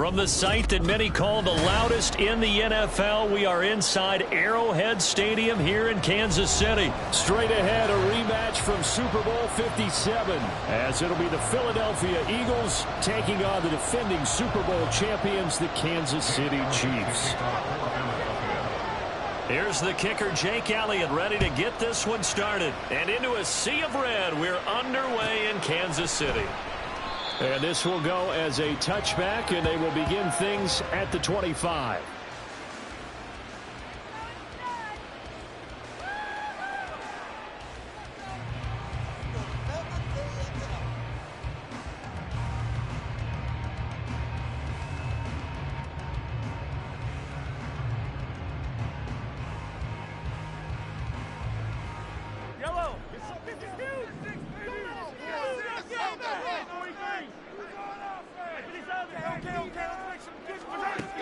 From the site that many call the loudest in the NFL, we are inside Arrowhead Stadium here in Kansas City. Straight ahead, a rematch from Super Bowl 57, as it'll be the Philadelphia Eagles taking on the defending Super Bowl champions, the Kansas City Chiefs. Here's the kicker, Jake Elliott, ready to get this one started. And into a sea of red, we're underway in Kansas City. And this will go as a touchback, and they will begin things at the 25.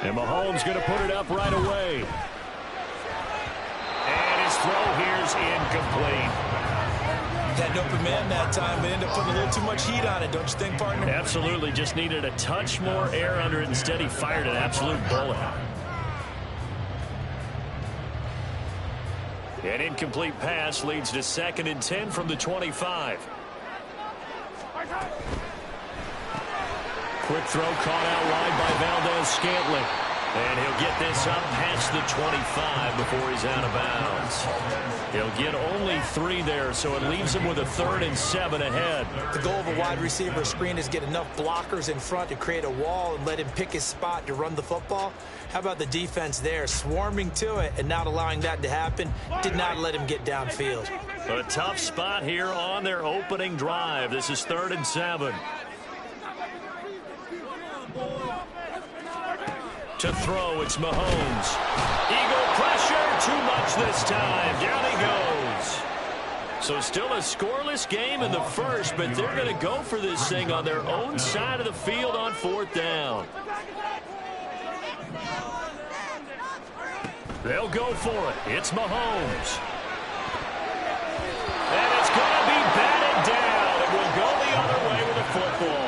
And Mahomes going to put it up right away. And his throw here's incomplete. Had an open man that time, but ended up putting a little too much heat on it, don't you think, partner? Absolutely. Just needed a touch more air under it. Instead, he fired an absolute bullet. An incomplete pass leads to 2nd and 10 from the 25. Quick throw caught out wide by Valdez-Scantling. And he'll get this up past the 25 before he's out of bounds. He'll get only 3 there, so it leaves him with a 3rd and 7 ahead. The goal of a wide receiver screen is get enough blockers in front to create a wall and let him pick his spot to run the football. How about the defense there, swarming to it and not allowing that to happen? Did not let him get downfield. A tough spot here on their opening drive. This is 3rd and 7. To throw, it's Mahomes. Eagle pressure, too much this time. Down he goes. So still a scoreless game in the first, but they're going to go for this thing on their own side of the field on 4th down. They'll go for it. It's Mahomes. And it's going to be batted down. It will go the other way with the football.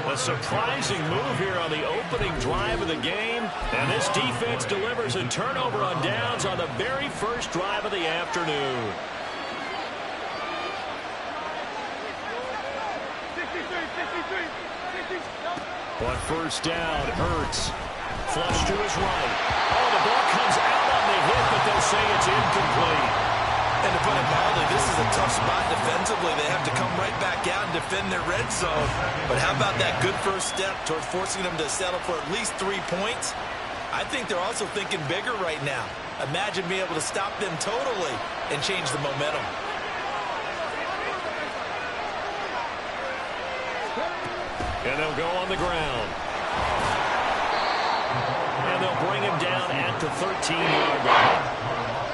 A surprising move here on the opening drive of the game. And this defense delivers a turnover on downs on the very first drive of the afternoon. On 1st down, Hurts. Flush to his right. Oh, the ball comes out on the hit, but they'll say it's incomplete. And to put it mildly, this is a tough spot defensively. They have to come right back out and defend their red zone. But how about that good first step toward forcing them to settle for at least 3 points? I think they're also thinking bigger right now. Imagine being able to stop them totally and change the momentum. And they'll go on the ground. And they'll bring him down at the 13-yard line.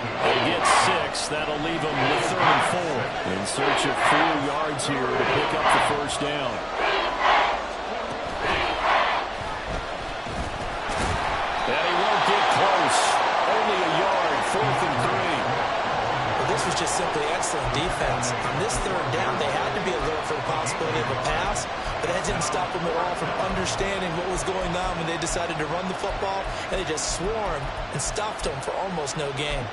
They get 6. That'll leave them with 3rd and 4. In search of 4 yards here to pick up the 1st down. And he won't get close. Only a yard, 4th and 3. Well, this was just simply excellent defense. On this 3rd down, they had to be alert for the possibility of a pass, but that didn't stop them at all from understanding what was going on when they decided to run the football, and they just swarmed and stopped them for almost no gain.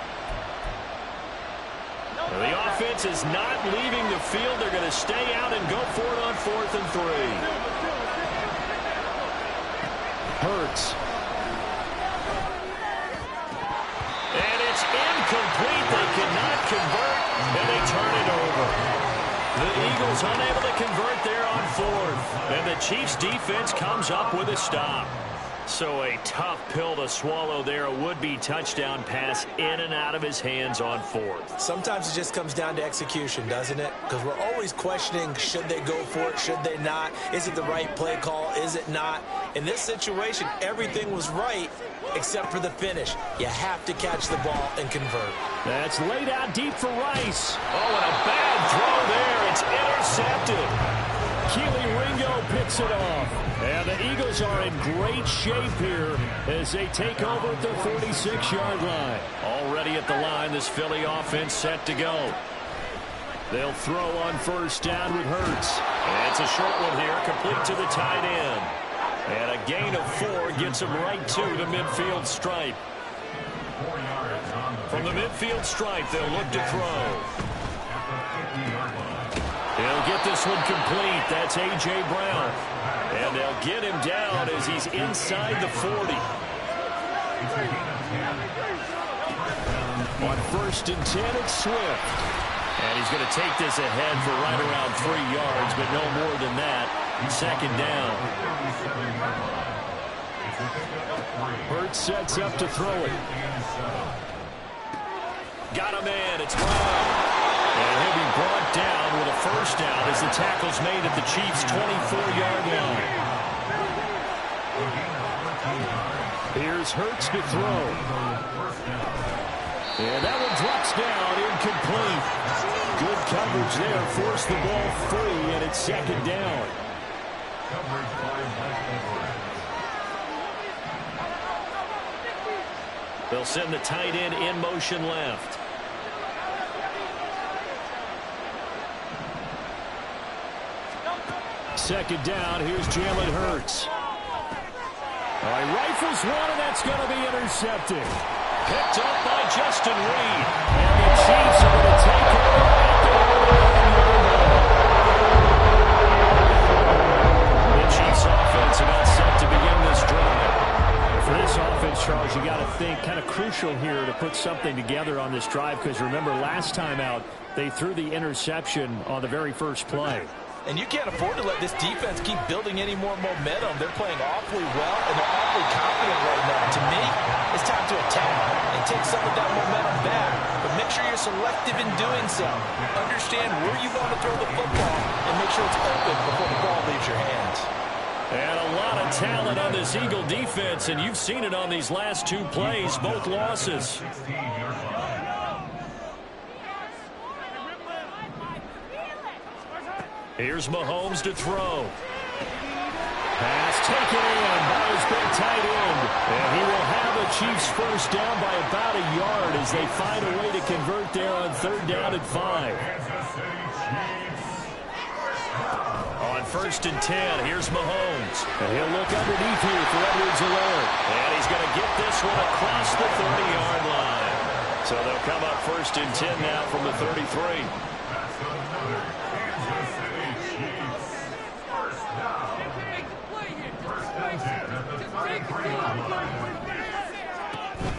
The offense is not leaving the field. They're going to stay out and go for it on 4th and 3. Hurts. And it's incomplete. They cannot convert, and they turn it over. The Eagles unable to convert there on 4th. And the Chiefs' defense comes up with a stop. So a tough pill to swallow there. A would-be touchdown pass in and out of his hands on 4th. Sometimes it just comes down to execution, doesn't it? Because we're always questioning, should they go for it, should they not? Is it the right play call, is it not? In this situation, everything was right except for the finish. You have to catch the ball and convert. That's laid out deep for Rice. Oh, and a bad throw there. It's intercepted. Keely Ringo picks it off. And the Eagles are in great shape here as they take over at their 46-yard line. Already at the line, this Philly offense set to go. They'll throw on 1st down with Hurts. And it's a short one here, complete to the tight end. And a gain of 4 gets him right to the midfield stripe. From the midfield stripe, they'll look to throw. He'll get this one complete. That's A.J. Brown. And they'll get him down as he's inside the 40. On 1st and 10, it's Swift. And he's going to take this ahead for right around 3 yards, but no more than that. 2nd down. Hurts sets up to throw it. Got a man. It's Brown. And he'll be brought down with a 1st down as the tackle's made at the Chiefs' 24-yard line. Here's Hurts to throw. And that one drops down, incomplete. Good coverage there, forced the ball free, and it's 2nd down. They'll send the tight end in motion left. Second down, here's Jalen Hurts. All right, rifles one, and that's going to be intercepted. Picked up by Justin Reed. And the Chiefs are going to take over at the Chiefs offense about set to begin this drive. For this offense, Charles, you got to think kind of crucial here to put something together on this drive, because remember last time out they threw the interception on the very first play. And you can't afford to let this defense keep building any more momentum. They're playing awfully well, and they're awfully confident right now. To me, it's time to attack and take some of that momentum back. But make sure you're selective in doing so. Understand where you want to throw the football and make sure it's open before the ball leaves your hands. And a lot of talent on this Eagle defense, and you've seen it on these last 2 plays, both losses. Here's Mahomes to throw. Pass taken in by his big tight end. And he will have the Chiefs 1st down by about a yard as they find a way to convert there on 3rd down and 5. On 1st and 10, here's Mahomes. And he'll look underneath here for Edwards-Helaire. And he's going to get this one across the 30-yard line. So they'll come up 1st and 10 now from the 33.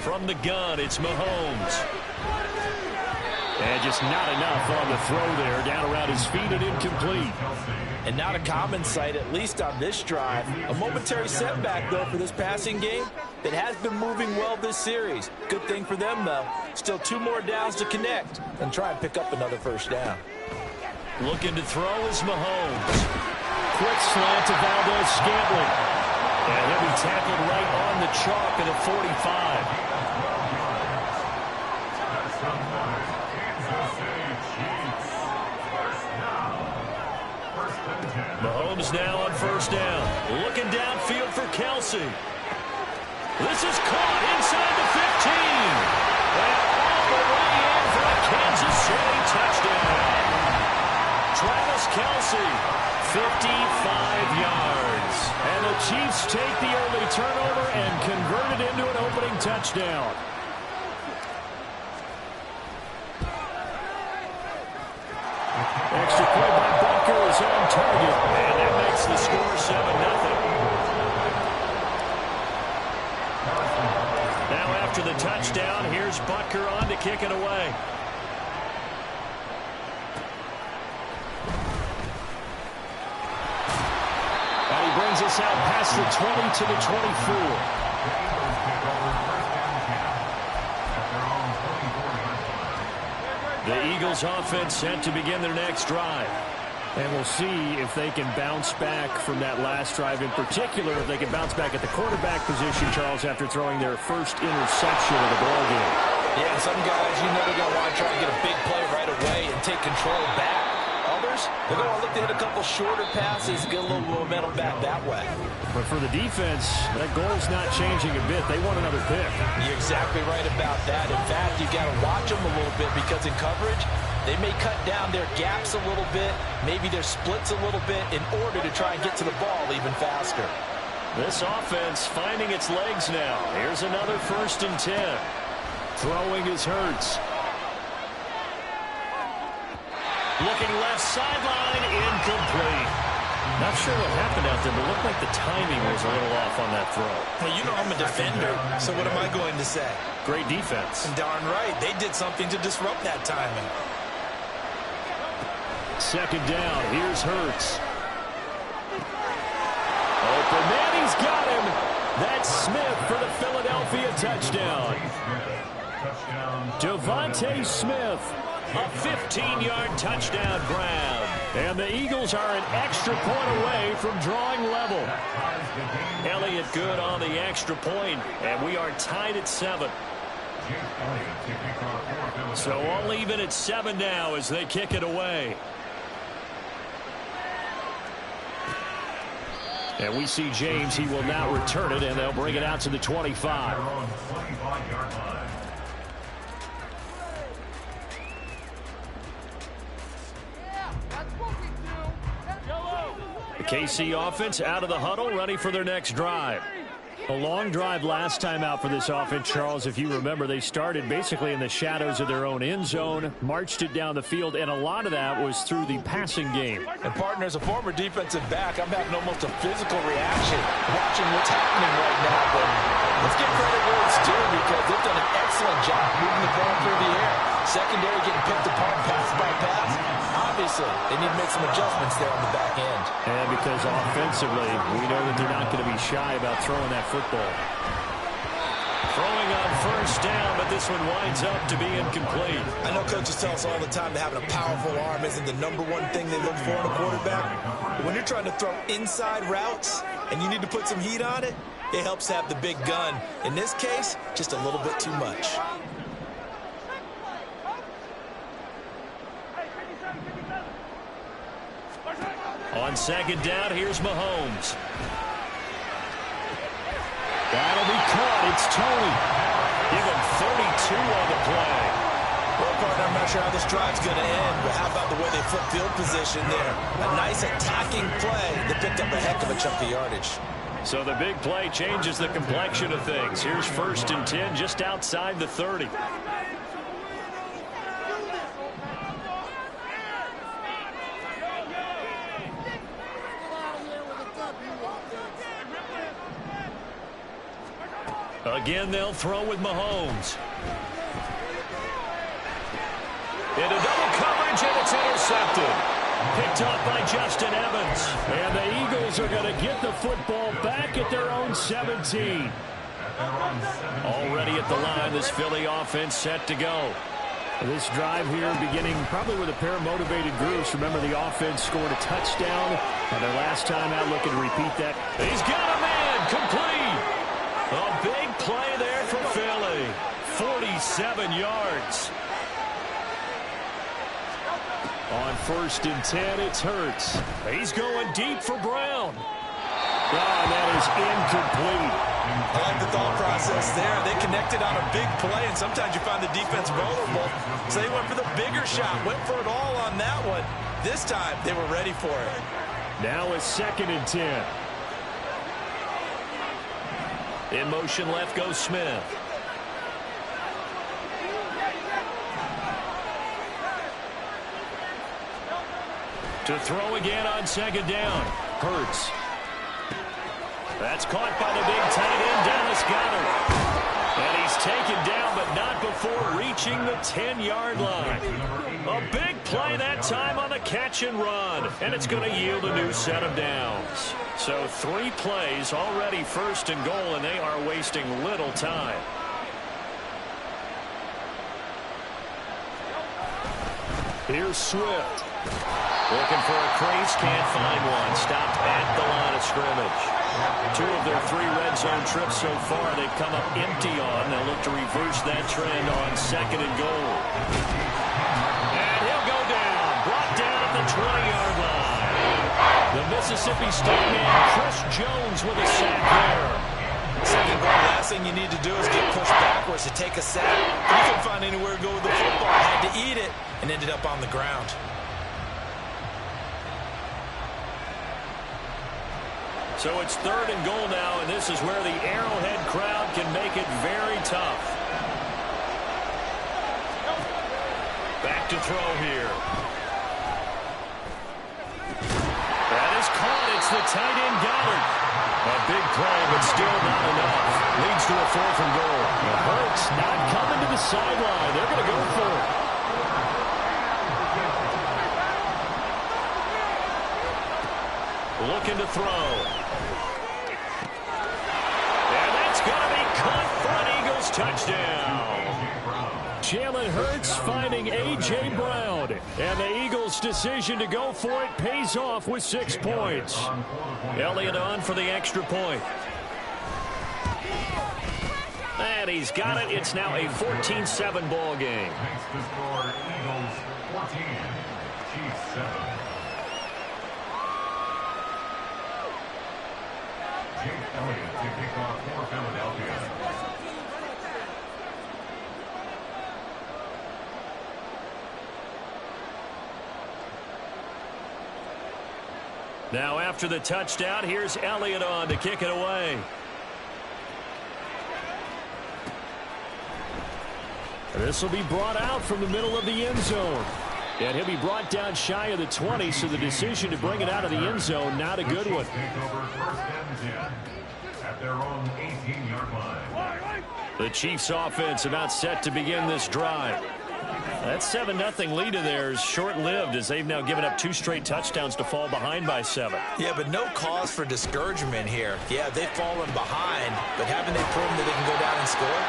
From the gun, it's Mahomes. And just not enough on the throw there. Down around his feet and incomplete. And not a common sight, at least on this drive. A momentary setback, though, for this passing game that has been moving well this series. Good thing for them, though. Still 2 more downs to connect and try and pick up another 1st down. Looking to throw is Mahomes. Quick slant to Valdez-Scantling. And he'll be tackled right on the chalk at the 45. Mahomes now on 1st down. Looking downfield for Kelsey. This is caught inside the 15. And all the way in for a Kansas City touchdown. Travis Kelsey, 55 yards. And the Chiefs take the early turnover and convert it into an opening touchdown. Extra point by Butker is on target. And that makes the score 7-0. Now after the touchdown, here's Butker on to kick it away. And he brings us out past the 20 to the 24. The Eagles offense set to begin their next drive. And we'll see if they can bounce back from that last drive. In particular, if they can bounce back at the quarterback position, Charles, after throwing their 1st interception of the ballgame. Yeah, some guys, you know they're going to want to try and get a big play right away and take control back. Others, they're going to look to hit a couple shorter passes, get a little momentum back that way. But for the defense, that goal's not changing a bit. They want another pick. You're exactly right about that. In fact, you've got to watch them a little bit because in coverage, they may cut down their gaps a little bit, maybe their splits a little bit in order to try and get to the ball even faster. This offense finding its legs now. Here's another 1st and 10. Throwing is Hurts. Looking left sideline, incomplete. Not sure what happened out there, but it looked like the timing was a little off on that throw. Well, you know I'm a defender, so what am I going to say? Great defense. Darn right. They did something to disrupt that timing. 2nd down. Here's Hurts. Open man, he's got him. That's Smith for the Philadelphia touchdown. Devontae Smith. A 15-yard touchdown grab. And the Eagles are an extra point away from drawing level. Elliott good on the extra point, and we are tied at 7. So all even at 7 now as they kick it away. And we see James. He will now return it, and they'll bring it out to the 25. The KC offense out of the huddle, ready for their next drive. A long drive last time out for this offense, Charles. If you remember, they started basically in the shadows of their own end zone, marched it down the field, and a lot of that was through the passing game. And, partner, as a former defensive back, I'm having almost a physical reaction watching what's happening right now. But let's give credit where it's due because they've done an excellent job moving the ball through the air. Secondary getting picked apart pass by pass. Obviously, they need to make some adjustments there on the back end. And because offensively, we know that they're not going to be shy about throwing that football. Throwing on 1st down, but this one winds up to be incomplete. I know coaches tell us all the time that having a powerful arm isn't the #1 thing they look for in a quarterback. But when you're trying to throw inside routes and you need to put some heat on it, it helps to have the big gun. In this case, just a little bit too much. On 2nd down, here's Mahomes. That'll be caught. It's Tony. Give him 32 on the play. Well, partner, I'm not sure how this drive's going to end, but how about the way they flip field position there? A nice attacking play that picked up a heck of a chunk of yardage. So the big play changes the complexion of things. Here's 1st and 10 just outside the 30. Again, they'll throw with Mahomes. Into double coverage, and it's intercepted. Picked up by Justin Evans. And the Eagles are going to get the football back at their own 17. Already at the line, this Philly offense set to go. This drive here beginning probably with a pair of motivated groups. Remember, the offense scored a touchdown on their last time out, looking to repeat that. He's got a man, complete. A big play there for Philly. 47 yards. On 1st and 10, it's Hurts. He's going deep for Brown. Oh, that is incomplete. I like the thought process there. They connected on a big play, and sometimes you find the defense vulnerable. So they went for the bigger shot, went for it all on that one. This time, they were ready for it. Now it's 2nd and 10. In motion left goes Smith. To throw again on 2nd down. Hurts. That's caught by the big tight end, Dallas Goedert. And he's taken down, but not before reaching the 10-yard line. A big play that time on the catch and run. And it's going to yield a new set of downs. So 3 plays already 1st and goal, and they are wasting little time. Here's Swift. Looking for a crease, can't find one. Stopped at the line of scrimmage. 2 of their 3 red zone trips so far they've come up empty on. They'll look to reverse that trend on 2nd and goal. And he'll go down. Brought down at the 20-yard line. The Mississippi State man, Chris Jones, with a sack there. 2nd goal, last thing you need to do is get pushed backwards to take a sack. He couldn't find anywhere to go with the football. Had to eat it and ended up on the ground. So it's 3rd and goal now, and this is where the Arrowhead crowd can make it very tough. Back to throw here. That is caught. It's the tight end Goddard. A big play, but still not enough. Leads to a 4th and goal. It hurts. Not coming to the sideline. They're going to go for it. Looking to throw. And that's going to be caught for an Eagles touchdown. Jalen Hurts finding A.J. Brown. And the Eagles' decision to go for it pays off with 6 points. Elliott on for the extra point. And he's got it. It's now a 14-7 ball game. Makes the score Eagles 14, Chiefs 7. Jake Elliott to kick off for Philadelphia. Now after the touchdown, here's Elliott on to kick it away. This will be brought out from the middle of the end zone. And he'll be brought down shy of the 20, so the decision to bring it out of the end zone, not a good one. At their own 18-yard line. The Chiefs offense about set to begin this drive. That 7-0 lead of theirs short-lived as they've now given up 2 straight touchdowns to fall behind by 7. Yeah, but no cause for discouragement here. Yeah, they've fallen behind, but haven't they proven that they can go down and score?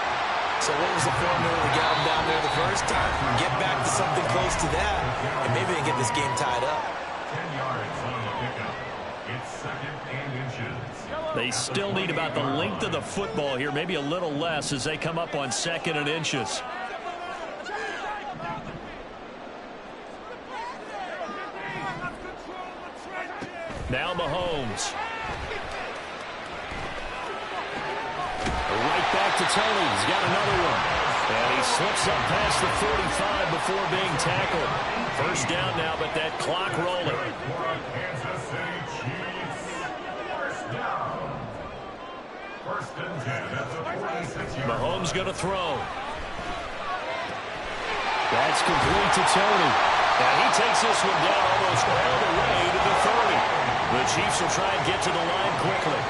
So what was the formula to get them down there the first time? Get back to something close to that, and maybe they get this game tied up. 10 yards on the pickup. It's 2nd and inches. They still need about the length of the football here, maybe a little less as they come up on 2nd and inches. Now Mahomes. Right back to Tony. He's got another one. And he slips up past the 45 before being tackled. First down now, but that clock rolling. Kansas City Chiefs. First down. 1st and 10 at the 46-yard line. Mahomes going to throw. That's complete to Tony. And he takes this one down almost all the way to the 30. The Chiefs will try and get to the line quickly.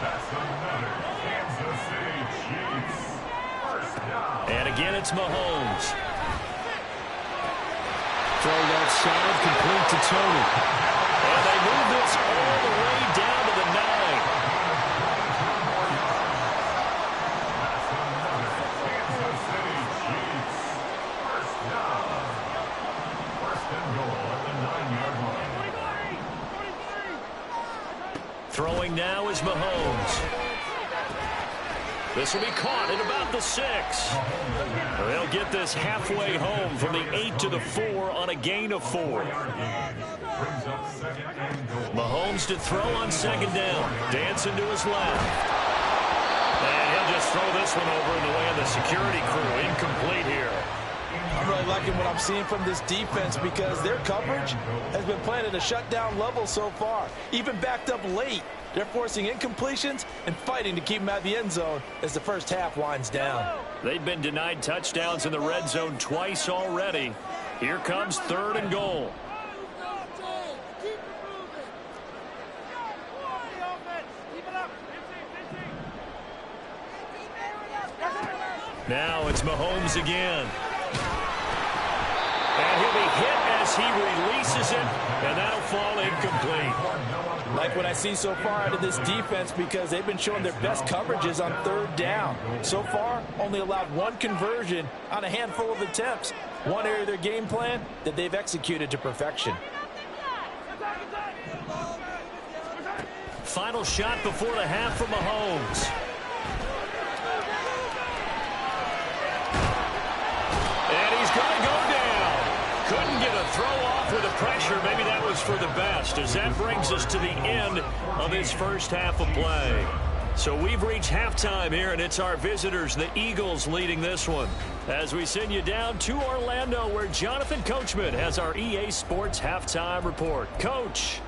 That's another Kansas City Chiefs. First down. And again, it's Mahomes. Throw left side, complete to Tony. And they move this all the way down to the 9. That's another Kansas City Chiefs. First down. 1st and goal at the 9-yard line. Throwing now is Mahomes. This will be caught at about the 6. They'll get this halfway home from the 8 to the 4 on a gain of 4. Brings up 2nd and goal. Mahomes to throw on 2nd down. Dancing to his left. And he'll just throw this one over in the way of the security crew. Incomplete here. I'm really liking what I'm seeing from this defense because their coverage has been playing at a shutdown level so far. Even backed up late, they're forcing incompletions and fighting to keep them out of the end zone as the first half winds down. They've been denied touchdowns in the red zone twice already. Here comes 3rd and goal. Now it's Mahomes again. And he'll be hit as he releases it, and that'll fall incomplete. Like what I see so far out of this defense because they've been showing their best coverages on 3rd down. So far, only allowed 1 conversion on a handful of attempts. One area of their game plan that they've executed to perfection. Final shot before the half from Mahomes. And he's going to go down. Couldn't get a throw off with the pressure. Maybe that was for the best, as that brings us to the end of this first half of play. So we've reached halftime here, and it's our visitors, the Eagles, leading this one. As we send you down to Orlando, where Jonathan Coachman has our EA Sports halftime report. Coach.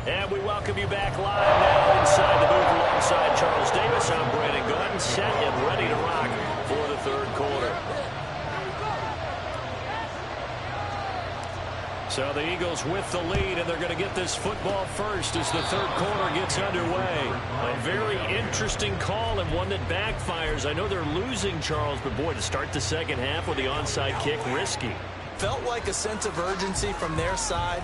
And we welcome you back live now inside the booth alongside Charles Davis. I'm Brandon Gordon, set and ready to rock for the third quarter. So the Eagles with the lead, and they're going to get this football first as the third quarter gets underway. A very interesting call and one that backfires. I know they're losing, Charles, but boy, to start the second half with the onside kick, risky. Felt like a sense of urgency from their side,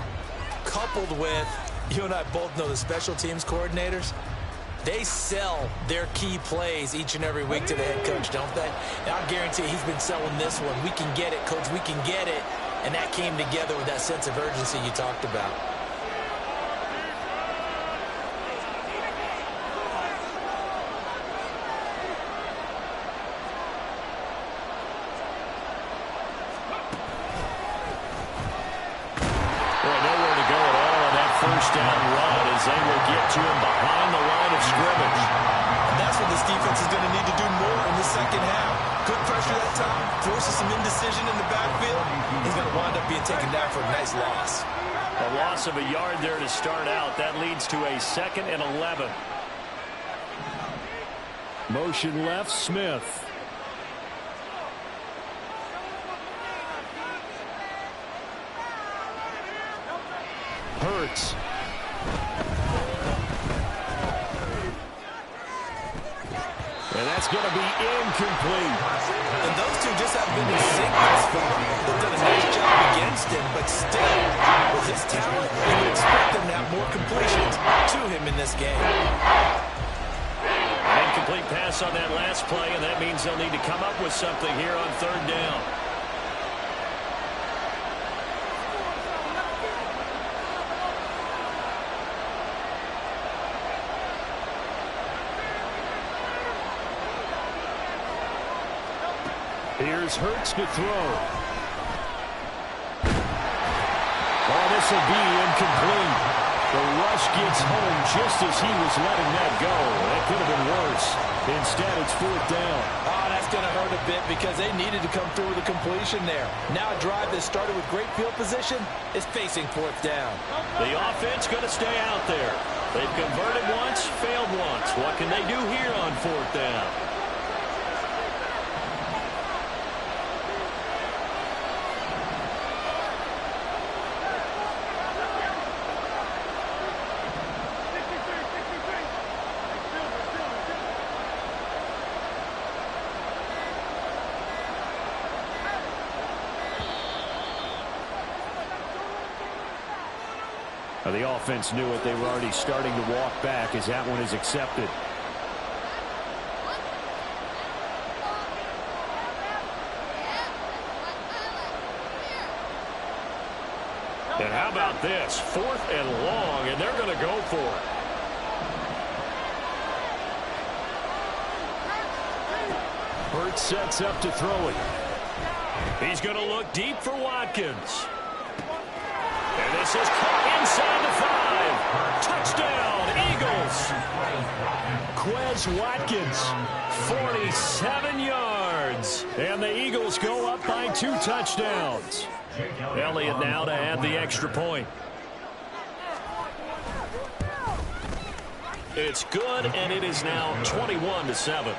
coupled with, you and I both know the special teams coordinators, they sell their key plays each and every week to the head coach, don't they? And I guarantee he's been selling this one. We can get it, coach, we can get it. And that came together with that sense of urgency you talked about. First down run as they will get to him behind the line of scrimmage. And that's what this defense is going to need to do more in the second half. Good pressure that time, forces some indecision in the backfield. He's going to wind up being taken down for a nice loss. A loss of a yard there to start out. That leads to a 2nd and 11. Motion left, Smith. Hurts. And that's going to be incomplete. And those two just have been in sync thus far. They've done a nice job against him, but still, with his talent, you would expect them to have more completions to him in this game. An incomplete pass on that last play, and that means they'll need to come up with something here on third down. Here's Hurts to throw. Oh, this will be incomplete. The rush gets home just as he was letting that go. That could have been worse. Instead, it's fourth down. Oh, that's going to hurt a bit because they needed to come through with a completion there. Now a drive that started with great field position is facing fourth down. The offense going to stay out there. They've converted once, failed once. What can they do here on fourth down? The offense knew it. They were already starting to walk back as that one is accepted. And how about this? 4th and long, and they're going to go for it. Hurts sets up to throw it. He's going to look deep for Watkins. And this is caught inside the 5. Touchdown, Eagles. Quez Watkins, 47 yards. And the Eagles go up by 2 touchdowns. Elliott now to add the extra point. It's good, and it is now 21-7.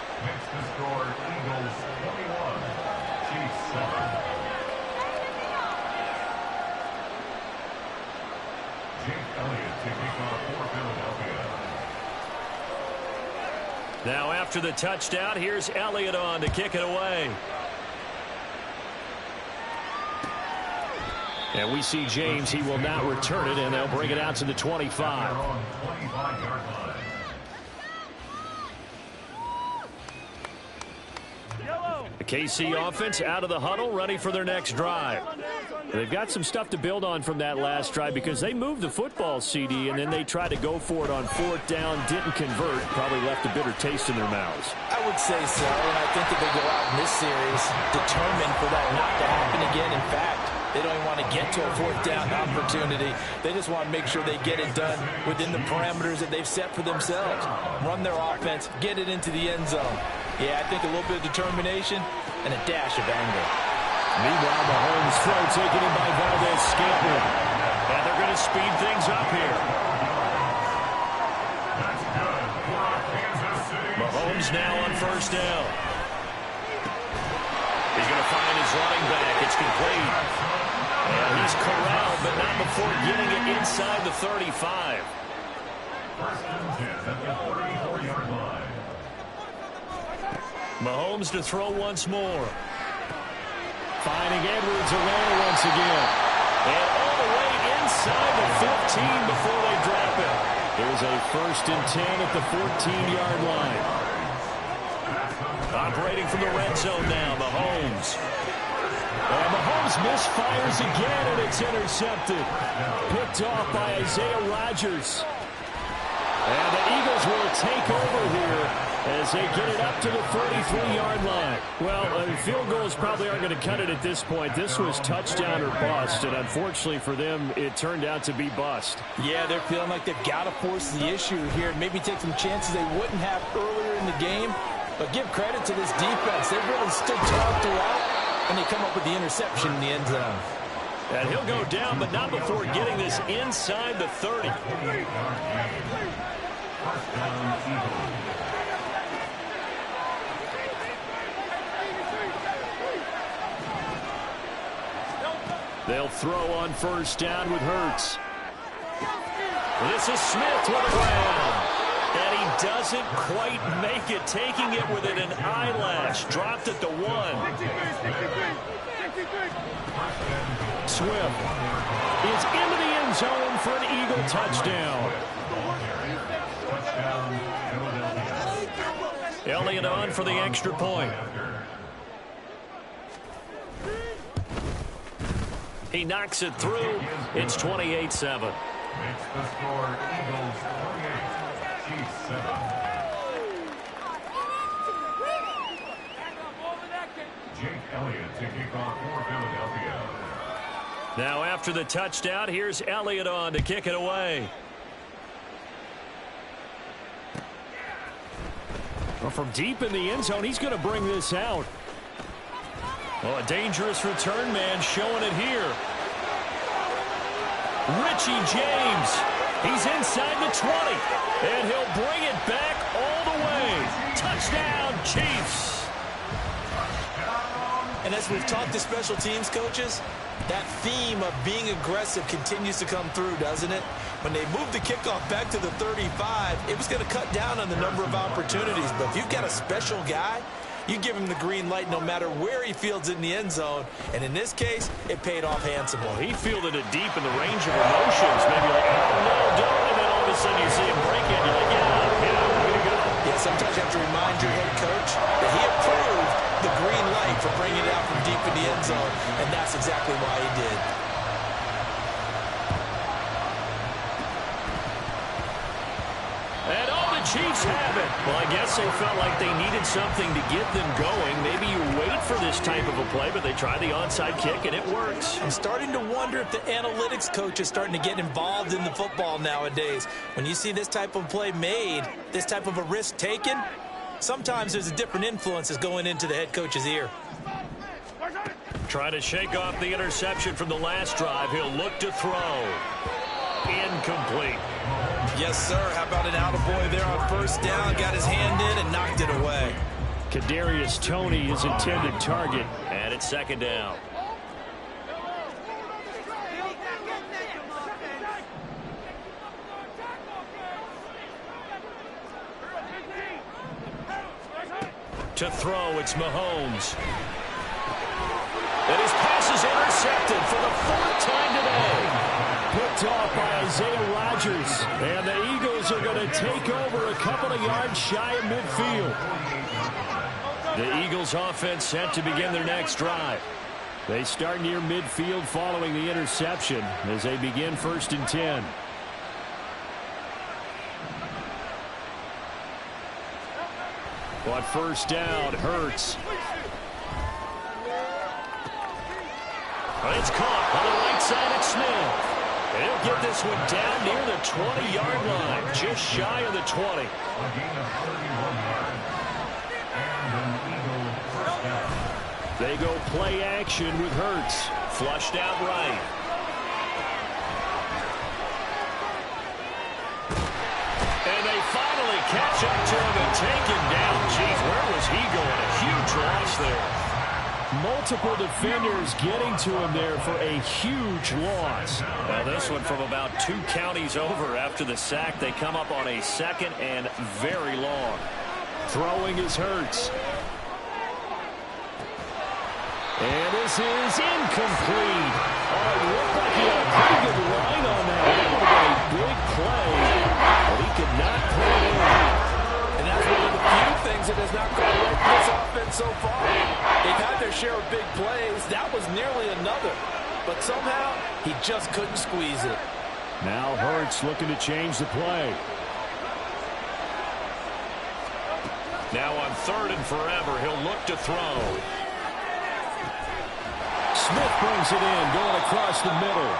Now after the touchdown, here's Elliott on to kick it away. And we see James. He will not return it, and they'll bring it out to the 25. The KC offense out of the huddle, ready for their next drive. They've got some stuff to build on from that last drive because they moved the football, CD, and then they tried to go for it on fourth down, didn't convert, probably left a bitter taste in their mouths. I would say so, and I think that they go out in this series determined for that not to happen again. In fact, they don't even want to get to a fourth down opportunity. They just want to make sure they get it done within the parameters that they've set for themselves. Run their offense, get it into the end zone. Yeah, I think a little bit of determination and a dash of anger. Meanwhile, Mahomes throw taken in by Valdez-Scantling. And they're going to speed things up here. Mahomes now on first down. He's going to find his running back. It's complete. And he's corralled, but not before getting it inside the 35. First and 10 at the 44-yard line. Mahomes to throw once more. Finding Edwards around once again. And all the way inside the 15 before they drop it. There's a first and 10 at the 14-yard line. Operating from the red zone now, Mahomes. And Mahomes misfires again, and it's intercepted. Picked off by Isaiah Rodgers. And the Eagles will take over here as they get it up to the 43-yard line. Well, field goals probably aren't going to cut it at this point. This was touchdown or bust, and unfortunately for them, it turned out to be bust. Yeah, they're feeling like they've got to force the issue here and maybe take some chances they wouldn't have earlier in the game. But give credit to this defense. They've really stood tall throughout, and they come up with the interception in the end zone. And he'll go down, but not before getting this inside the 30. They'll throw on first down with Hurts. This is Smith with a grab. And he doesn't quite make it, taking it within an eyelash. Dropped at the 1. Swift is into the end zone for an Eagle touchdown. Elliott on for the extra point. He knocks it through. It's 28-7. Makes the score Eagles 28, Chiefs 7. Jake Elliott to kick off for Philadelphia. Now after the touchdown, here's Elliott on to kick it away. Well, from deep in the end zone, he's going to bring this out. Oh, a dangerous return man showing it here. Richie James. He's inside the 20. And he'll bring it back all the way. Touchdown, Chiefs. And as we've talked to special teams coaches, that theme of being aggressive continues to come through, doesn't it? When they moved the kickoff back to the 35, it was going to cut down on the number of opportunities. But if you've got a special guy, you give him the green light no matter where he fields it in the end zone. And in this case, it paid off handsomely. He fielded it deep in the range of emotions. Maybe like, oh, no, don't. And then all of a sudden you see him break it. You're like, yeah, way to go. Yeah, sometimes you have to remind your head coach that he approved the green light for bringing it out from deep in the end zone. And that's exactly why he did. And all the Chiefs have it. Well, I guess they felt like they needed something to get them going. Maybe you wait for this type of a play, but they try the onside kick, and it works. I'm starting to wonder if the analytics coach is starting to get involved in the football nowadays. When you see this type of play made, this type of a risk taken, sometimes there's a different influence that's going into the head coach's ear. Trying to shake off the interception from the last drive. He'll look to throw. Incomplete. Yes, sir. How about an attaboy there on first down? Got his hand in and knocked it away. Kadarius Toney is intended target. And it's second down. To throw, it's Mahomes. And his pass is intercepted for the 4th time today. Picked off by Isaiah Rodgers. And the Eagles are going to take over a couple of yards shy of midfield. The Eagles offense set to begin their next drive. They start near midfield following the interception as they begin 1st and 10. On first down, Hurts. It's caught on the right side at Smith. And he'll get this one down near the 20-yard line, just shy of the 20. A gain of 31 yards. And an Eagle first down. They go play action with Hurts. Flushed out right. And they finally catch up to him and take him down huge loss there. Multiple defenders getting to him there for a huge loss. Now this one from about 2 counties over after the sack. They come up on a 2nd and very long. Throwing is Hurts. And this is incomplete. Oh, it looked like he had a pretty good line on that. That would have been a big play, but he could not put it in. And that's one of the few things that has not gone right for this offense so far. They've had their share of big plays. That was nearly another. But somehow, he just couldn't squeeze it. Now Hurts looking to change the play. Now on 3rd and forever, he'll look to throw. Smith brings it in, going across the middle.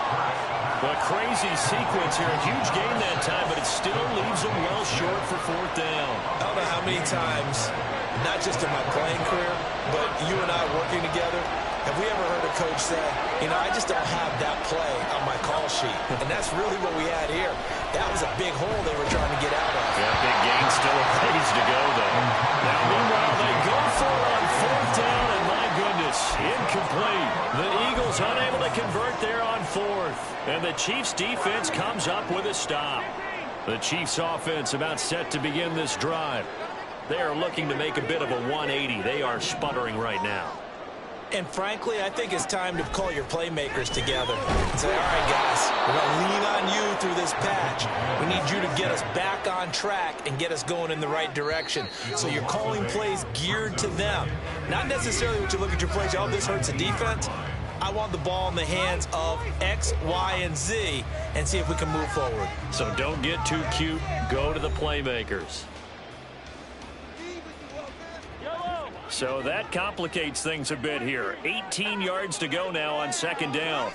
A crazy sequence here. A huge game that time, but it still leaves them well short for 4th down. I don't know how many times, not just in my playing career, but you and I working together, have we ever heard a coach say, you know, I just don't have that play on my call sheet. And that's really what we had here. That was a big hole they were trying to get out of. Yeah, big gain, still a ways to go, though. Now, meanwhile, they go for it on 4th down, and my goodness, incomplete. The Eagles unable to convert there on 4th. And the Chiefs' defense comes up with a stop. The Chiefs' offense about set to begin this drive. They are looking to make a bit of a 180. They are sputtering right now. And frankly, I think it's time to call your playmakers together and say, all right, guys, we're going to lean on you through this patch. We need you to get us back on track and get us going in the right direction. So you're calling plays geared to them. Not necessarily what you look at your plays, oh, this hurts the defense. I want the ball in the hands of X, Y, and Z and see if we can move forward. So don't get too cute. Go to the playmakers. So that complicates things a bit here. 18 yards to go now on 2nd down.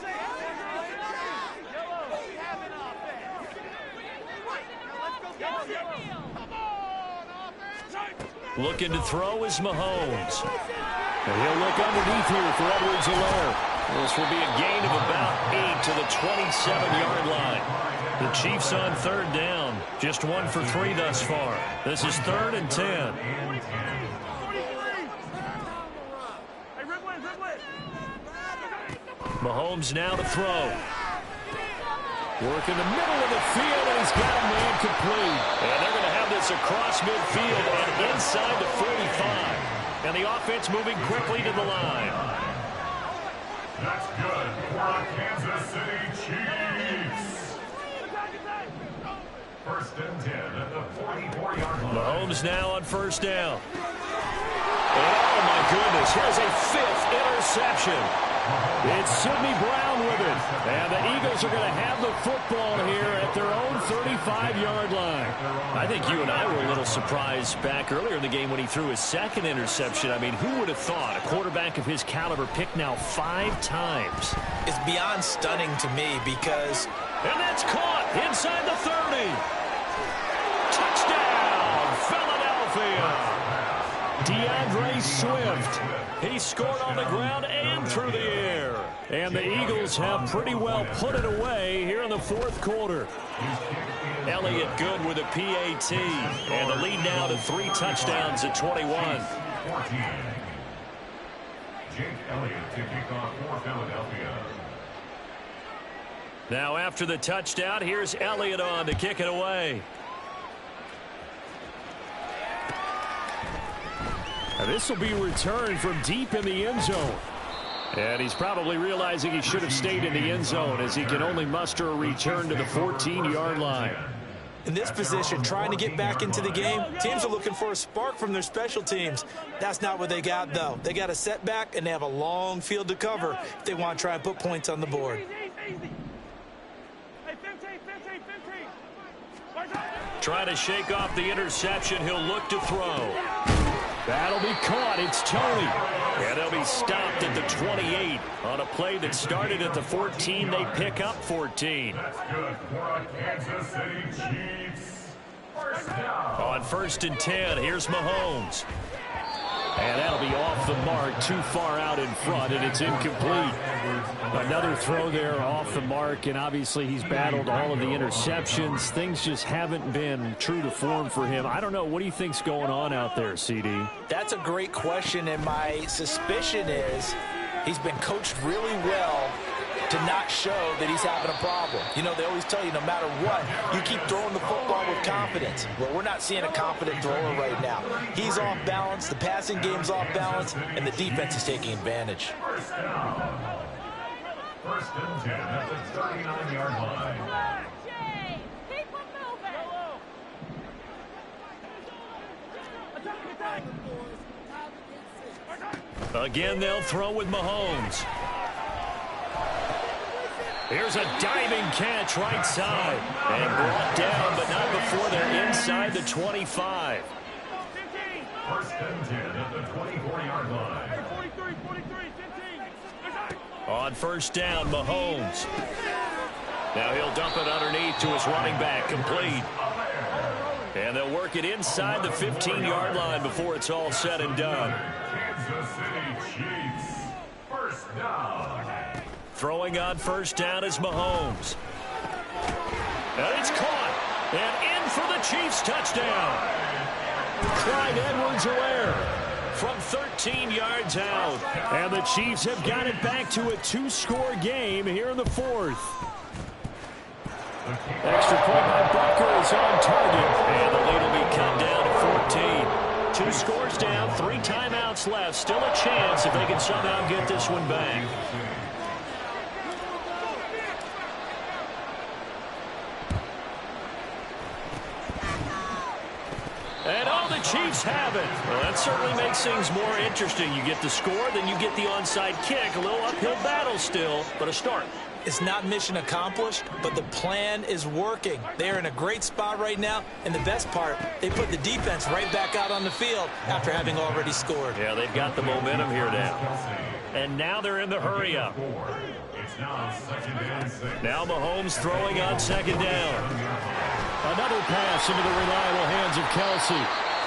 Looking to throw is Mahomes. And he'll look underneath here for Edwards-Helaire. This will be a gain of about 8 to the 27-yard line. The Chiefs on 3rd down. Just 1 for 3 thus far. This is 3rd and 10. Mahomes now to throw. Work in the middle of the field, and he's got a man complete. And they're going to have this across midfield and inside the 45. And the offense moving quickly to the line. That's good for our Kansas City Chiefs. 1st and 10 at the 44-yard line. Mahomes now on 1st down. And oh, my goodness, here's a 5th interception. It's Sidney Brown with it. And the Eagles are going to have the football here at their own 35-yard line. I think you and I were a little surprised back earlier in the game when he threw his 2nd interception. I mean, who would have thought a quarterback of his caliber picked now 5 times? It's beyond stunning to me because... And that's caught inside the 30. Touchdown, Philadelphia. DeAndre Swift. He scored on the ground and through the air. And the Eagles have pretty well put it away here in the 4th quarter. Elliott good with a PAT. And the lead now to 3 touchdowns at 21. Jake Elliott to kick off for Philadelphia. Now after the touchdown, here's Elliott on to kick it away. This will be returned from deep in the end zone. And he's probably realizing he should have stayed in the end zone as he can only muster a return to the 14-yard line. In this position, trying to get back into the game, teams are looking for a spark from their special teams. That's not what they got, though. They got a setback, and they have a long field to cover if they want to try and put points on the board. Trying to shake off the interception. He'll look to throw. That'll be caught. It's Tony. And they'll be stopped at the 28. On a play that started at the 14, they pick up 14. That's good for our Kansas City Chiefs. 1st down. On 1st and 10, here's Mahomes. And that'll be off the mark, too far out in front, and it's incomplete. Another throw there off the mark, and obviously he's battled all of the interceptions. Things just haven't been true to form for him. I don't know. What do you think's going on out there, CD? That's a great question, and my suspicion is he's been coached really well to not show that he's having a problem. You know, they always tell you no matter what, you keep throwing the football with confidence. Well, we're not seeing a confident thrower right now. He's off balance, the passing game's off balance, and the defense is taking advantage. First down. First and 10 at the 39-yard line. Again, they'll throw with Mahomes. Here's a diving catch right side. And brought down, but not before they're inside the 25. First and 10 at the 24-yard line. On first down, Mahomes. Now he'll dump it underneath to his running back, complete. And they'll work it inside the 15-yard line before it's all said and done. Kansas City Chiefs. First down. Throwing on first down is Mahomes. And it's caught. And in for the Chiefs touchdown. Clyde Edwards-Helaire from 13 yards out. And the Chiefs have got it back to a two-score game here in the fourth. Extra point by Butker is on target. And the lead will be cut down to 14. 2 scores down, 3 timeouts left. Still a chance if they can somehow get this one back. And the Chiefs have it. Well, that certainly makes things more interesting. You get the score, then you get the onside kick. A little uphill battle still, but a start. It's not mission accomplished, but the plan is working. They're in a great spot right now, and the best part, they put the defense right back out on the field after having already scored. Yeah, they've got the momentum here now. And now they're in the hurry-up. Now Mahomes throwing on second down. Another pass into the reliable hands of Kelsey.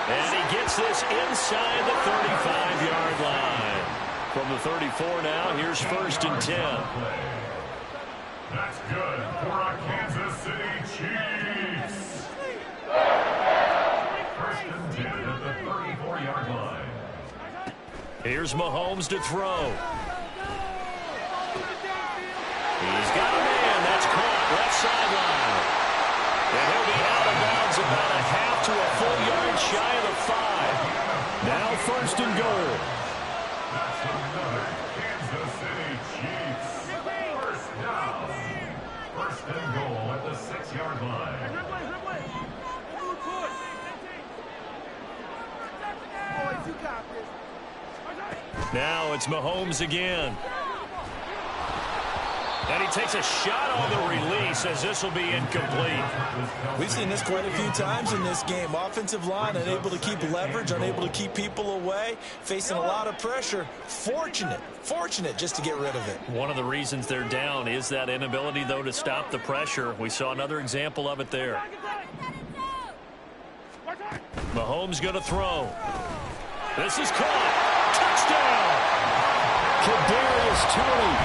And he gets this inside the 35-yard line. From the 34 now, here's first and 10. That's good for our Kansas City Chiefs. First and 10 at the 34-yard line. Here's Mahomes to throw. He's got a man. That's caught left sideline. And he'll be out of bounds about a half to a full yard shy of the 5. Now first and goal. That's another Kansas City Chiefs. First down. First and goal at the 6-yard line. Now it's Mahomes again. And he takes a shot on the release as this will be incomplete. We've seen this quite a few times in this game. Offensive line unable to keep leverage, unable to keep people away, facing a lot of pressure. Fortunate just to get rid of it. One of the reasons they're down is that inability, though, to stop the pressure. We saw another example of it there. Mahomes going to throw. This is caught. Touchdown! Kadarius Toney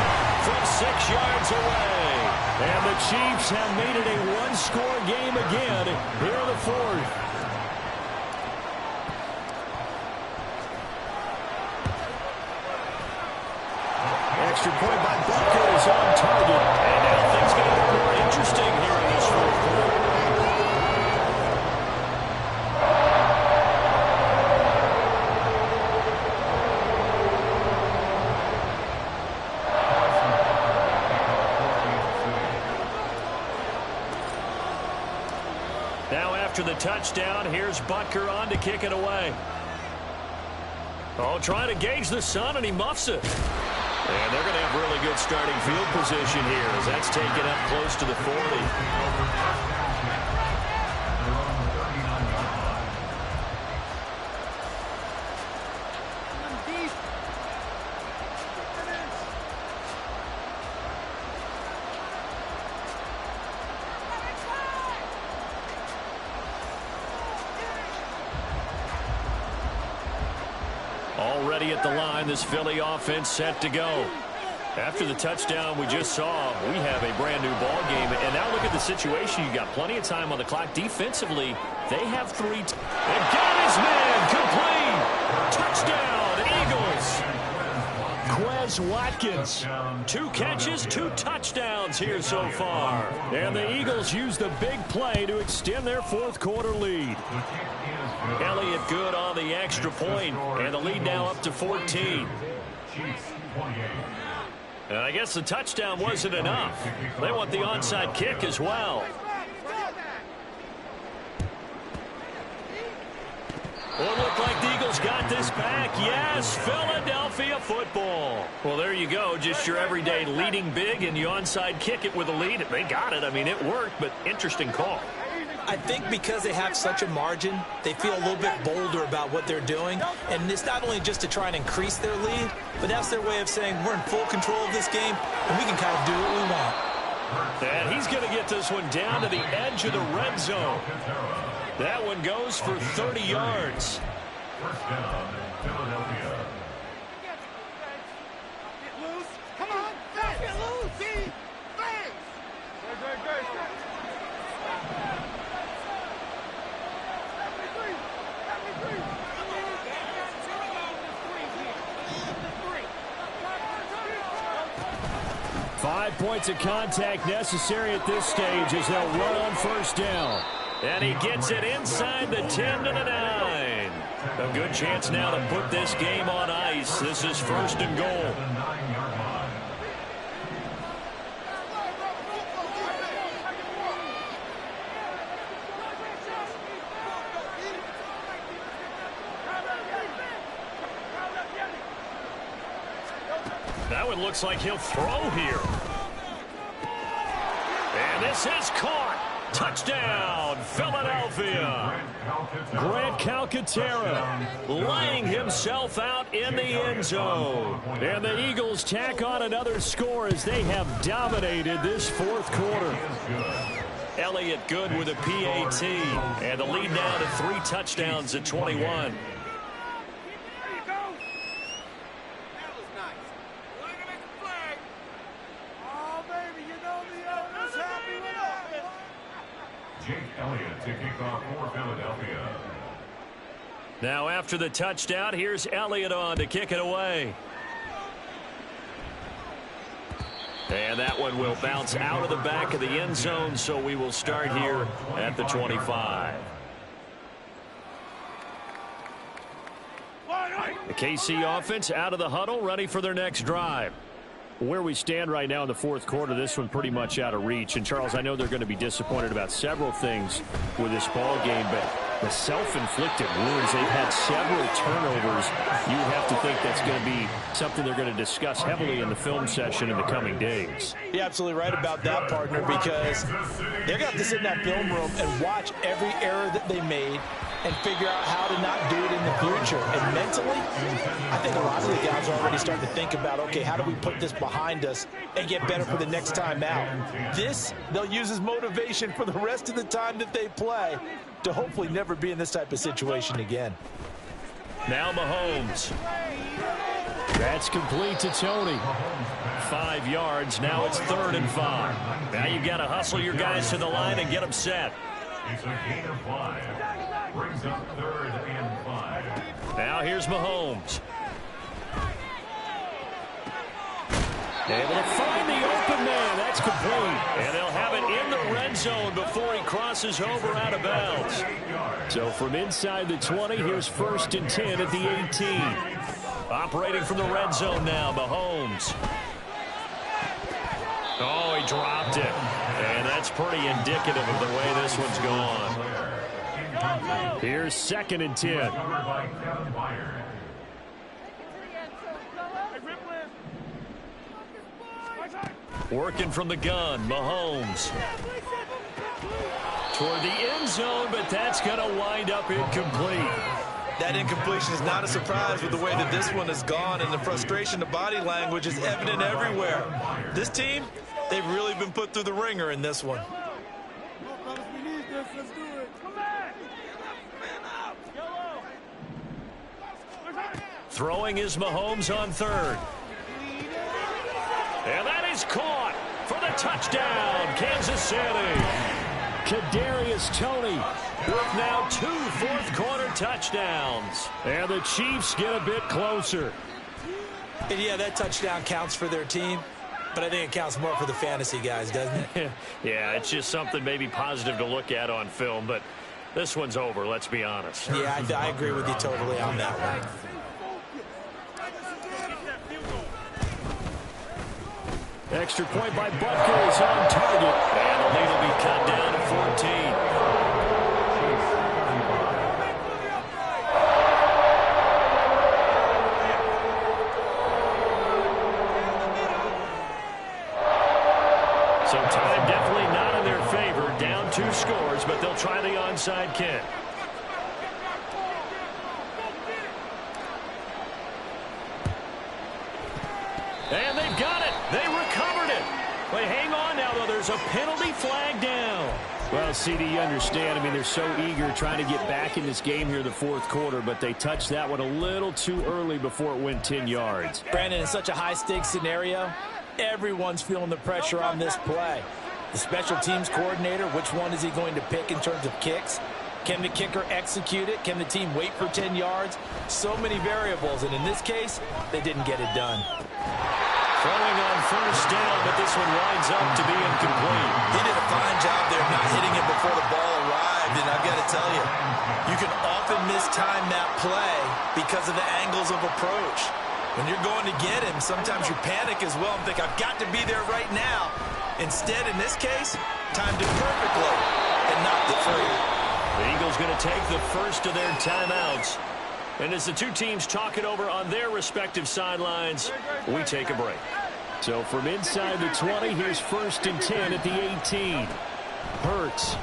from 6 yards away. And the Chiefs have made it a one-score game again here in the fourth. Extra point by Butker is on target. And now things get a little more interesting here in this fourth quarter. Now after the touchdown, here's Butker on to kick it away. Oh, trying to gauge the sun, and he muffs it. And they're going to have really good starting field position here as that's taken up close to the 40. at the line. This Philly offense set to go. After the touchdown we just saw, we have a brand new ball game. And now look at the situation. You got plenty of time on the clock. Defensively, they have three. And got his man complete. Touchdown, Eagles. Quez Watkins. 2 catches, 2 touchdowns here so far. And the Eagles use the big play to extend their fourth quarter lead. Elliott good on the extra point, and the lead now up to 14. And I guess the touchdown wasn't enough. They want the onside kick as well. Well, it looked like the Eagles got this back. Yes, Philadelphia football. Well, there you go. Just your everyday leading big, and you onside kick it with a lead. They got it. I mean, it worked, but interesting call. I think because they have such a margin, they feel a little bit bolder about what they're doing. And it's not only just to try and increase their lead, but that's their way of saying we're in full control of this game, and we can kind of do what we want. And he's going to get this one down to the edge of the red zone. That one goes for 30 yards. First down, Philadelphia. Get loose. Come on. Get loose. See? Thanks. Good. 5 points of contact necessary at this stage as they'll run on first down. And he gets it inside the 10 to the 9. A good chance now to put this game on ice. This is first and goal. That one looks like he'll throw here. And this is caught. Touchdown, Philadelphia. Grant Calcaterra laying himself out in the end zone. And the Eagles tack on another score as they have dominated this fourth quarter. Elliott good with a PAT. And the lead now to 3 touchdowns at 21. Jake Elliott to kick off for Philadelphia. Now after the touchdown, here's Elliott on to kick it away. And that one will bounce out of the back of the end zone, so we will start here at the 25. The KC offense out of the huddle, ready for their next drive. Where we stand right now in the fourth quarter, this one pretty much out of reach. And, Charles, I know they're going to be disappointed about several things with this ball game, but the self-inflicted wounds, they've had several turnovers. You have to think that's going to be something they're going to discuss heavily in the film session in the coming days. You're absolutely right about that, partner, because they're going to have to sit in that film room and watch every error that they made and figure out how to not do it in the future. And mentally, I think a lot of the guys are already starting to think about, okay, how do we put this behind us and get better for the next time out? This, they'll use as motivation for the rest of the time that they play to hopefully never be in this type of situation again. Now Mahomes. That's complete to Tony. 5 yards. Now it's 3rd and 5. Now you've got to hustle your guys to the line and get them set. It's a gain of 5. Brings up 3rd and 5. Now here's Mahomes. Able to find the open man. That's complete. And they'll have it in the red zone before he crosses over out of bounds. So from inside the 20, here's 1st and 10 at the 18. Operating from the red zone now, Mahomes. Oh, he dropped it. And that's pretty indicative of the way this one's gone. Here's 2nd and 10. Working from the gun, Mahomes. Toward the end zone, but that's going to wind up incomplete. That incompletion is not a surprise with the way that this one has gone, and the frustration, the body language is evident everywhere. This team, they've really been put through the ringer in this one. Throwing is Mahomes on third. And that is caught for the touchdown, Kansas City. Kadarius Toney with now 2 fourth-quarter touchdowns. And the Chiefs get a bit closer. And yeah, that touchdown counts for their team, but I think it counts more for the fantasy guys, doesn't it? Yeah, it's just something maybe positive to look at on film, but this one's over, let's be honest. Yeah, I agree with you totally on that one. Extra point by Butker is on target. And the lead will be cut down to 14. So time definitely not in their favor. Down 2 scores, but they'll try the onside kick. And they've got it. They recovered it. But hang on now, though. There's a penalty flag down. Well, CD, you understand. I mean, they're so eager trying to get back in this game here in the fourth quarter, but they touched that one a little too early before it went 10 yards. Brandon, in such a high-stakes scenario, everyone's feeling the pressure on this play. The special teams coordinator, which one is he going to pick in terms of kicks? Can the kicker execute it? Can the team wait for 10 yards? So many variables, and in this case, they didn't get it done. Throwing on first down, but this one winds up to be incomplete. He did a fine job there not hitting it before the ball arrived, and I've got to tell you, you can often mistime that play because of the angles of approach. When you're going to get him, sometimes you panic as well and think, I've got to be there right now. Instead, in this case, timed it perfectly and knocked it free. The Eagles going to take the first of their timeouts. And as the two teams talk it over on their respective sidelines, we take a break. So from inside the 20, here's 1st and 10 at the 18. Hurts.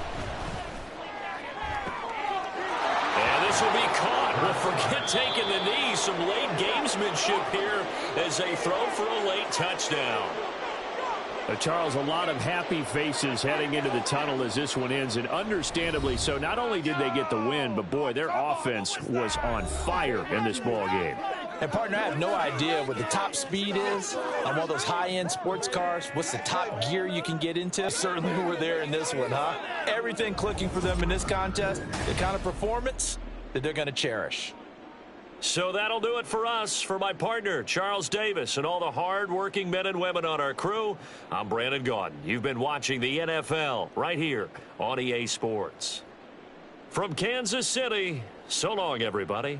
And this will be caught. Well, forget taking the knee. Some late gamesmanship here as they throw for a late touchdown. Charles, a lot of happy faces heading into the tunnel as this one ends, and understandably so. Not only did they get the win, but, boy, their offense was on fire in this ball game. And, partner, I have no idea what the top speed is on one of those high-end sports cars. What's the top gear you can get into? Certainly we're there in this one, huh? Everything clicking for them in this contest, the kind of performance that they're going to cherish. So that'll do it for us. For my partner, Charles Davis, and all the hard-working men and women on our crew, I'm Brandon Gaudin. You've been watching the NFL right here on EA Sports. From Kansas City, so long, everybody.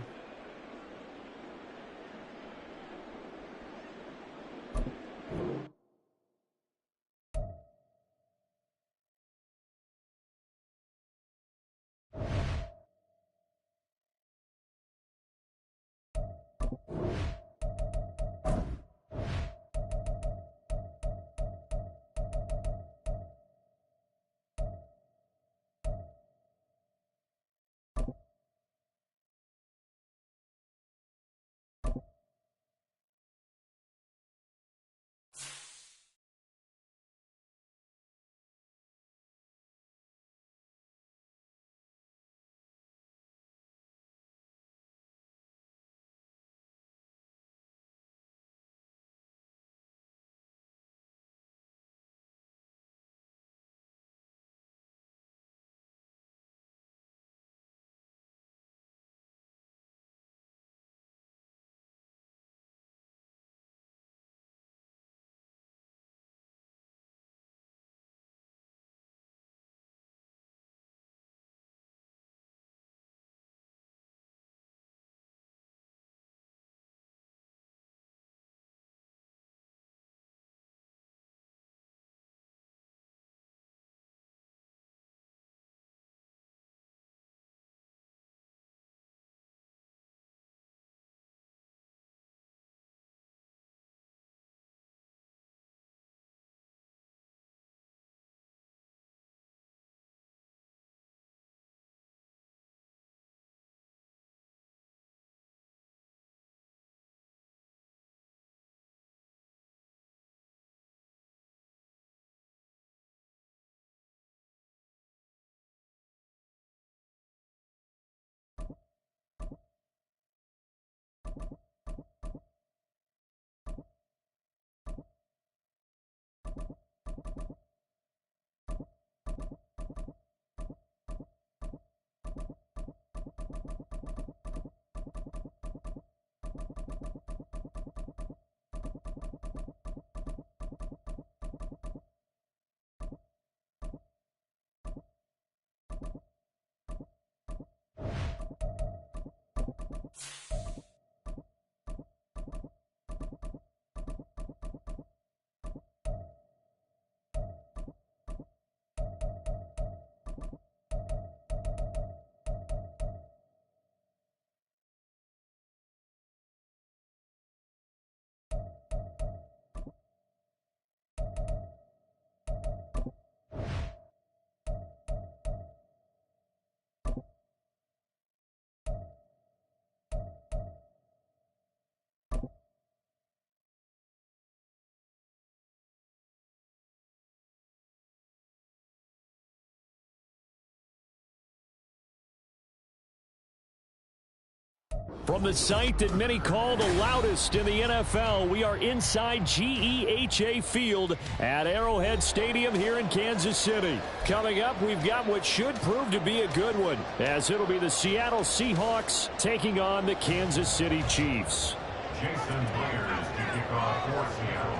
From the site that many call the loudest in the NFL, we are inside GEHA Field at Arrowhead Stadium here in Kansas City. Coming up, we've got what should prove to be a good one, as it'll be the Seattle Seahawks taking on the Kansas City Chiefs. Jason Myers to kick off for Seattle.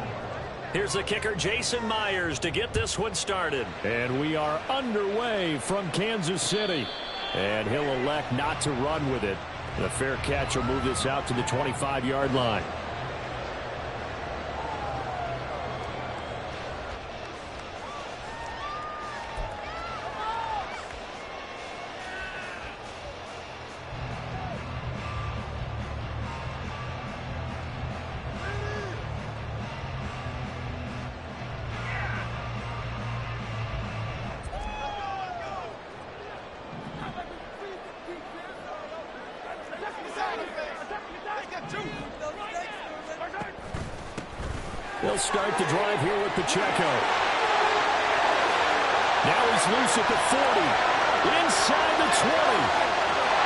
Here's the kicker, Jason Myers, to get this one started. And we are underway from Kansas City. And he'll elect not to run with it. The fair catch will move this out to the 25-yard line. They'll start the drive here with Pacheco. Now he's loose at the 40. Inside the 20.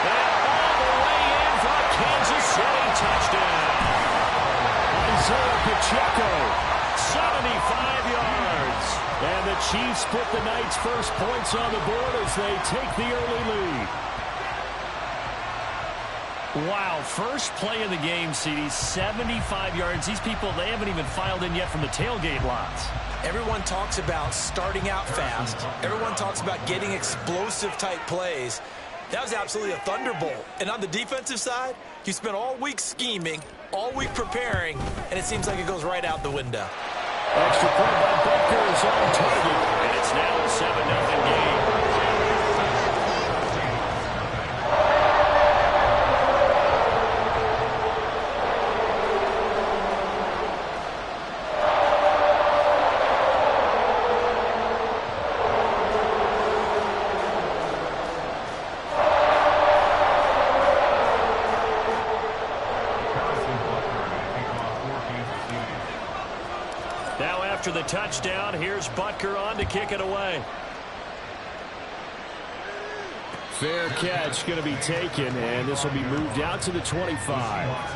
And all the way in for a Kansas City touchdown. Isaiah Pacheco. 75 yards. And the Chiefs put the night's first points on the board as they take the early lead. Wow, first play of the game, CD, 75 yards. These people, they haven't even filed in yet from the tailgate lots. Everyone talks about starting out fast. Everyone talks about getting explosive-type plays. That was absolutely a thunderbolt. And on the defensive side, you spent all week scheming, all week preparing, and it seems like it goes right out the window. Extra point by Butker is on target. And it's now a 7-0 game. After the touchdown, here's Butker on to kick it away. Fair catch going to be taken, and this will be moved out to the 25.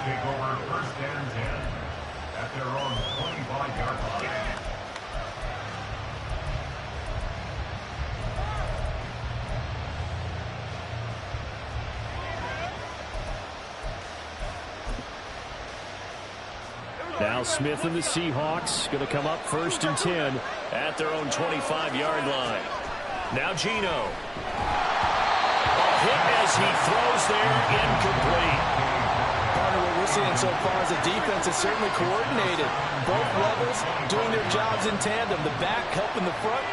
Take over first and 10 at their own 25-yard line. Now Smith and the Seahawks going to come up first and 10 at their own 25-yard line. Now Geno. A hit as he throws there, incomplete. Partner, what we're seeing so far as a defense is certainly coordinated. Both levels doing their jobs in tandem. The back helping the front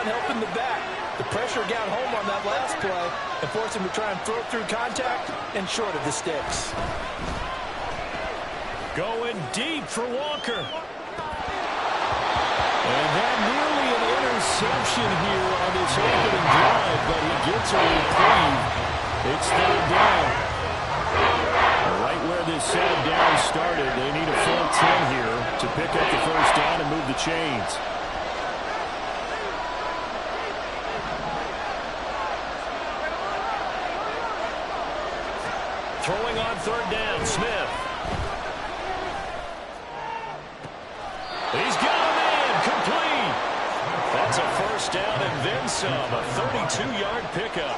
helping the back. The pressure got home on that last play and forced him to try and throw through contact and short of the sticks. Going deep for Walker. And that nearly an interception here on this opening drive, but he gets a reprieve. It's third down. Right where this set down started, they need a full 10 here to pick up the first down and move the chains. Throwing on third down, Smith. He's got him in, complete. That's a first down and then some, a 32-yard pickup.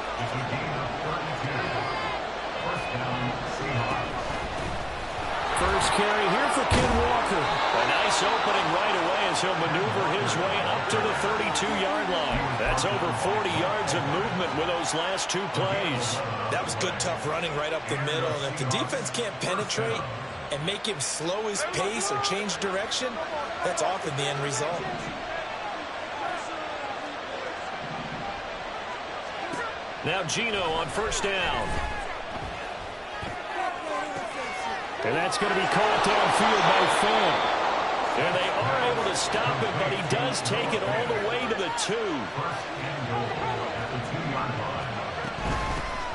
First carry here for Ken Walker. A nice opening right away as he'll maneuver his way up to the 32-yard line. That's over 40 yards of movement with those last two plays. That was good, tough running right up the middle. And if the defense can't penetrate and make him slow his pace or change direction, that's often the end result. Now Geno on first down. And that's going to be caught downfield by Fant. And they are able to stop it, but he does take it all the way to the 2.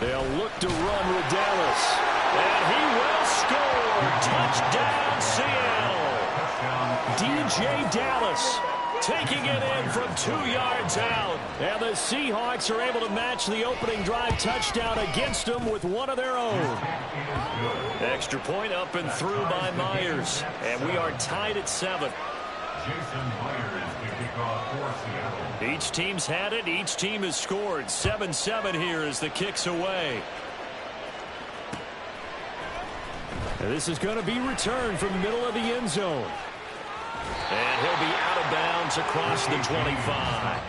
They'll look to run with Dallas. And he will score. Touchdown, Seattle. DJ Dallas taking it in from 2 yards out. And the Seahawks are able to match the opening drive touchdown against them with one of their own. Extra point up and through by Myers. And we are tied at 7. Jason Myers to kick off for Seattle. Each team's had it. Each team has scored. 7-7 here as the kick's away. And this is going to be returned from the middle of the end zone. And he'll be out of bounds across the 25.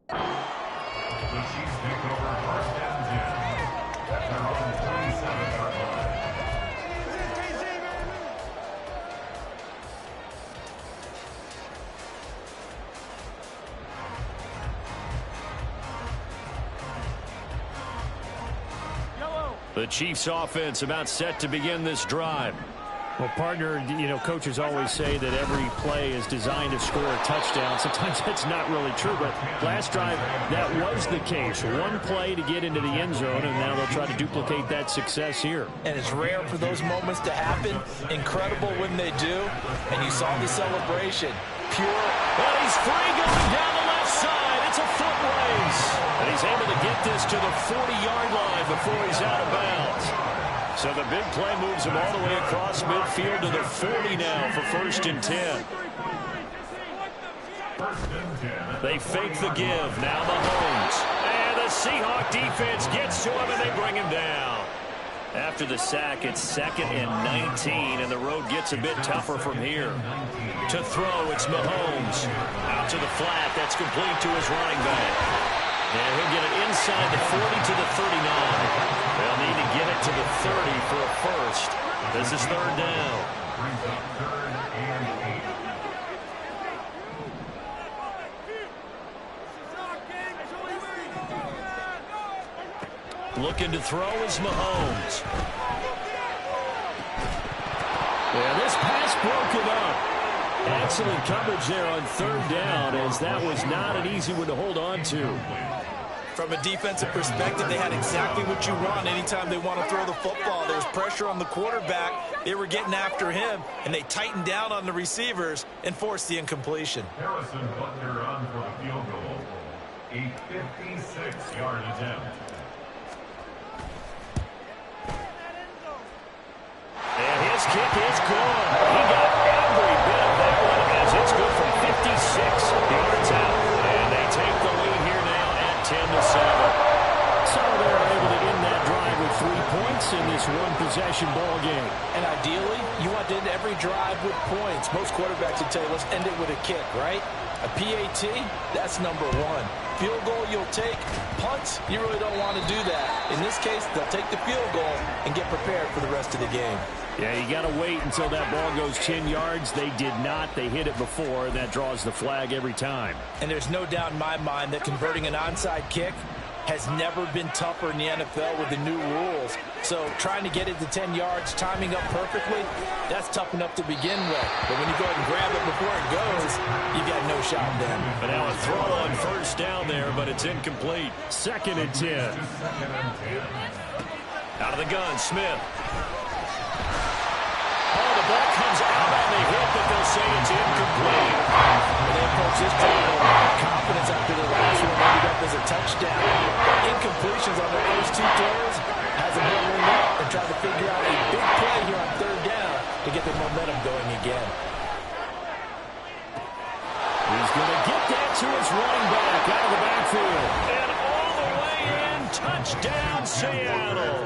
The Chiefs take over 1st and 10. They're on the 27-yard line. The Chiefs offense about set to begin this drive. Well, partner, coaches always say that every play is designed to score a touchdown. Sometimes that's not really true, but last drive, that was the case. One play to get into the end zone, and now they'll try to duplicate that success here. And it's rare for those moments to happen. Incredible when they do. And you saw the celebration. Pure. And he's free going down the left side. It's a foot race. And he's able to get this to the 40-yard line before he's out of bounds. So the big play moves him all the way across midfield to the 40 now for 1st and 10. They fake the give. Now Mahomes. And the Seahawk defense gets to him, and they bring him down. After the sack, it's 2nd and 19, and the road gets a bit tougher from here. To throw, it's Mahomes. Out to the flat. That's complete to his running back. And he'll get it inside the 40 to the 39. They'll need to get it to the 30 for a first. This is 3rd down. Brings up 3rd and 8. Looking to throw is Mahomes. Yeah, this pass broken up. Excellent coverage there on 3rd down, as that was not an easy one to hold on to. From a defensive perspective, they had exactly what you want anytime they want to throw the football. There's pressure on the quarterback. They were getting after him, and they tightened down on the receivers and forced the incompletion. Harrison Butker on for the field goal. A 56-yard attempt. And his kick is good. He got every bit of that one as it's good from 56 yards out. And they take the lead here now at 10-7. So they're able to end that drive with 3 points in this one-possession ball game. And ideally, you want to end every drive with points. Most quarterbacks would tell you, let's end it with a kick, right? A PAT, that's number 1. Field goal you'll take. Punts, you really don't want to do that. In this case, they'll take the field goal and get prepared for the rest of the game. Yeah, you got to wait until that ball goes 10 yards. They did not. They hit it before, and that draws the flag every time. And there's no doubt in my mind that converting an onside kick has never been tougher in the NFL with the new rules. So trying to get it to 10 yards, timing up perfectly, that's tough enough to begin with. But when you go ahead and grab it before it goes, you got no shot then. But now a throw on 1st down there, but it's incomplete. 2nd and 10. Out of the gun, Smith. Oh, the ball comes out on the hit, but they'll say it's incomplete. They approach this drive with confidence after the last one ended up as a touchdown. incompletions on their first 2 throws. Hasn't been one up and trying to figure out a big play here on 3rd down to get the momentum going again. He's going to get that to his running back out of the backfield. And all the way in, touchdown Seattle.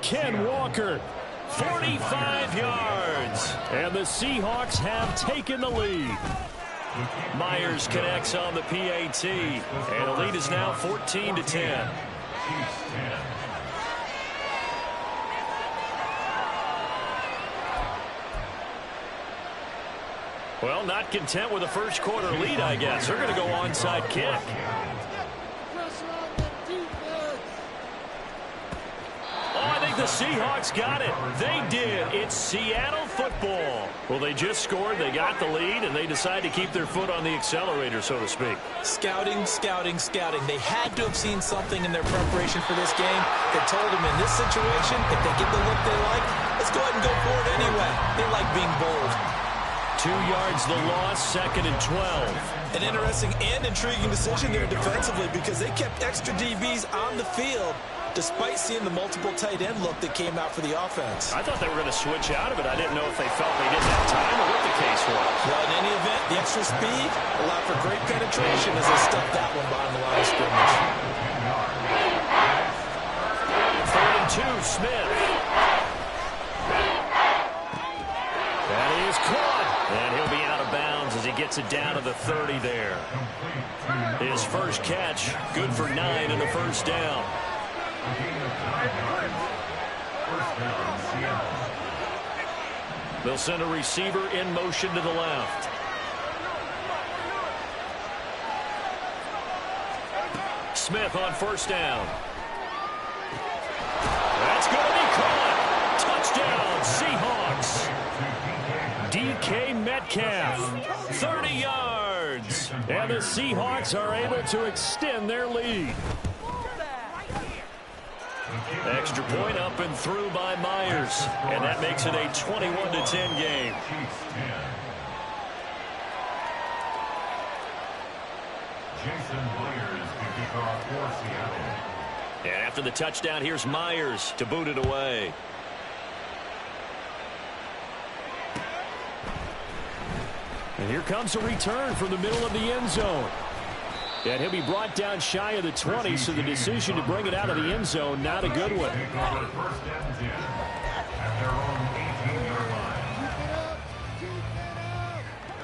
Ken Walker, 45 yards. And the Seahawks have taken the lead. Myers connects on the PAT. And the lead is now 14-10. Well, not content with a first quarter lead, I guess. They're going to go onside kick. Oh, I think the Seahawks got it. They did. It's Seattle football. Well, they just scored. They got the lead, and they decide to keep their foot on the accelerator, so to speak. Scouting, scouting, scouting. They had to have seen something in their preparation for this game that told them in this situation, if they get the look they like, let's go ahead and go for it anyway. They like being bold. 2 yards the loss, 2nd and 12. An interesting and intriguing decision there defensively because they kept extra DBs on the field despite seeing the multiple tight end look that came out for the offense. I thought they were going to switch out of it. I didn't know if they felt they didn't have time or what the case was. Well, in any event, the extra speed allowed for great penetration as they stuffed that one behind the line of scrimmage. 3rd and 2, Smith. That is caught. And he'll be out of bounds as he gets it down to the 30 there. His first catch, good for 9 and a first down. They'll send a receiver in motion to the left. Smith on first down. That's going to be caught. Touchdown, Seahawks. DK Metcalf, 30 yards. And the Seahawks are able to extend their lead. Extra point up and through by Myers. And that makes it a 21-10 game. Jason Myers to kick off for Seattle. And after the touchdown, here's Myers to boot it away. And here comes a return from the middle of the end zone. And he'll be brought down shy of the 20, so the decision to bring it out of the end zone, not a good one.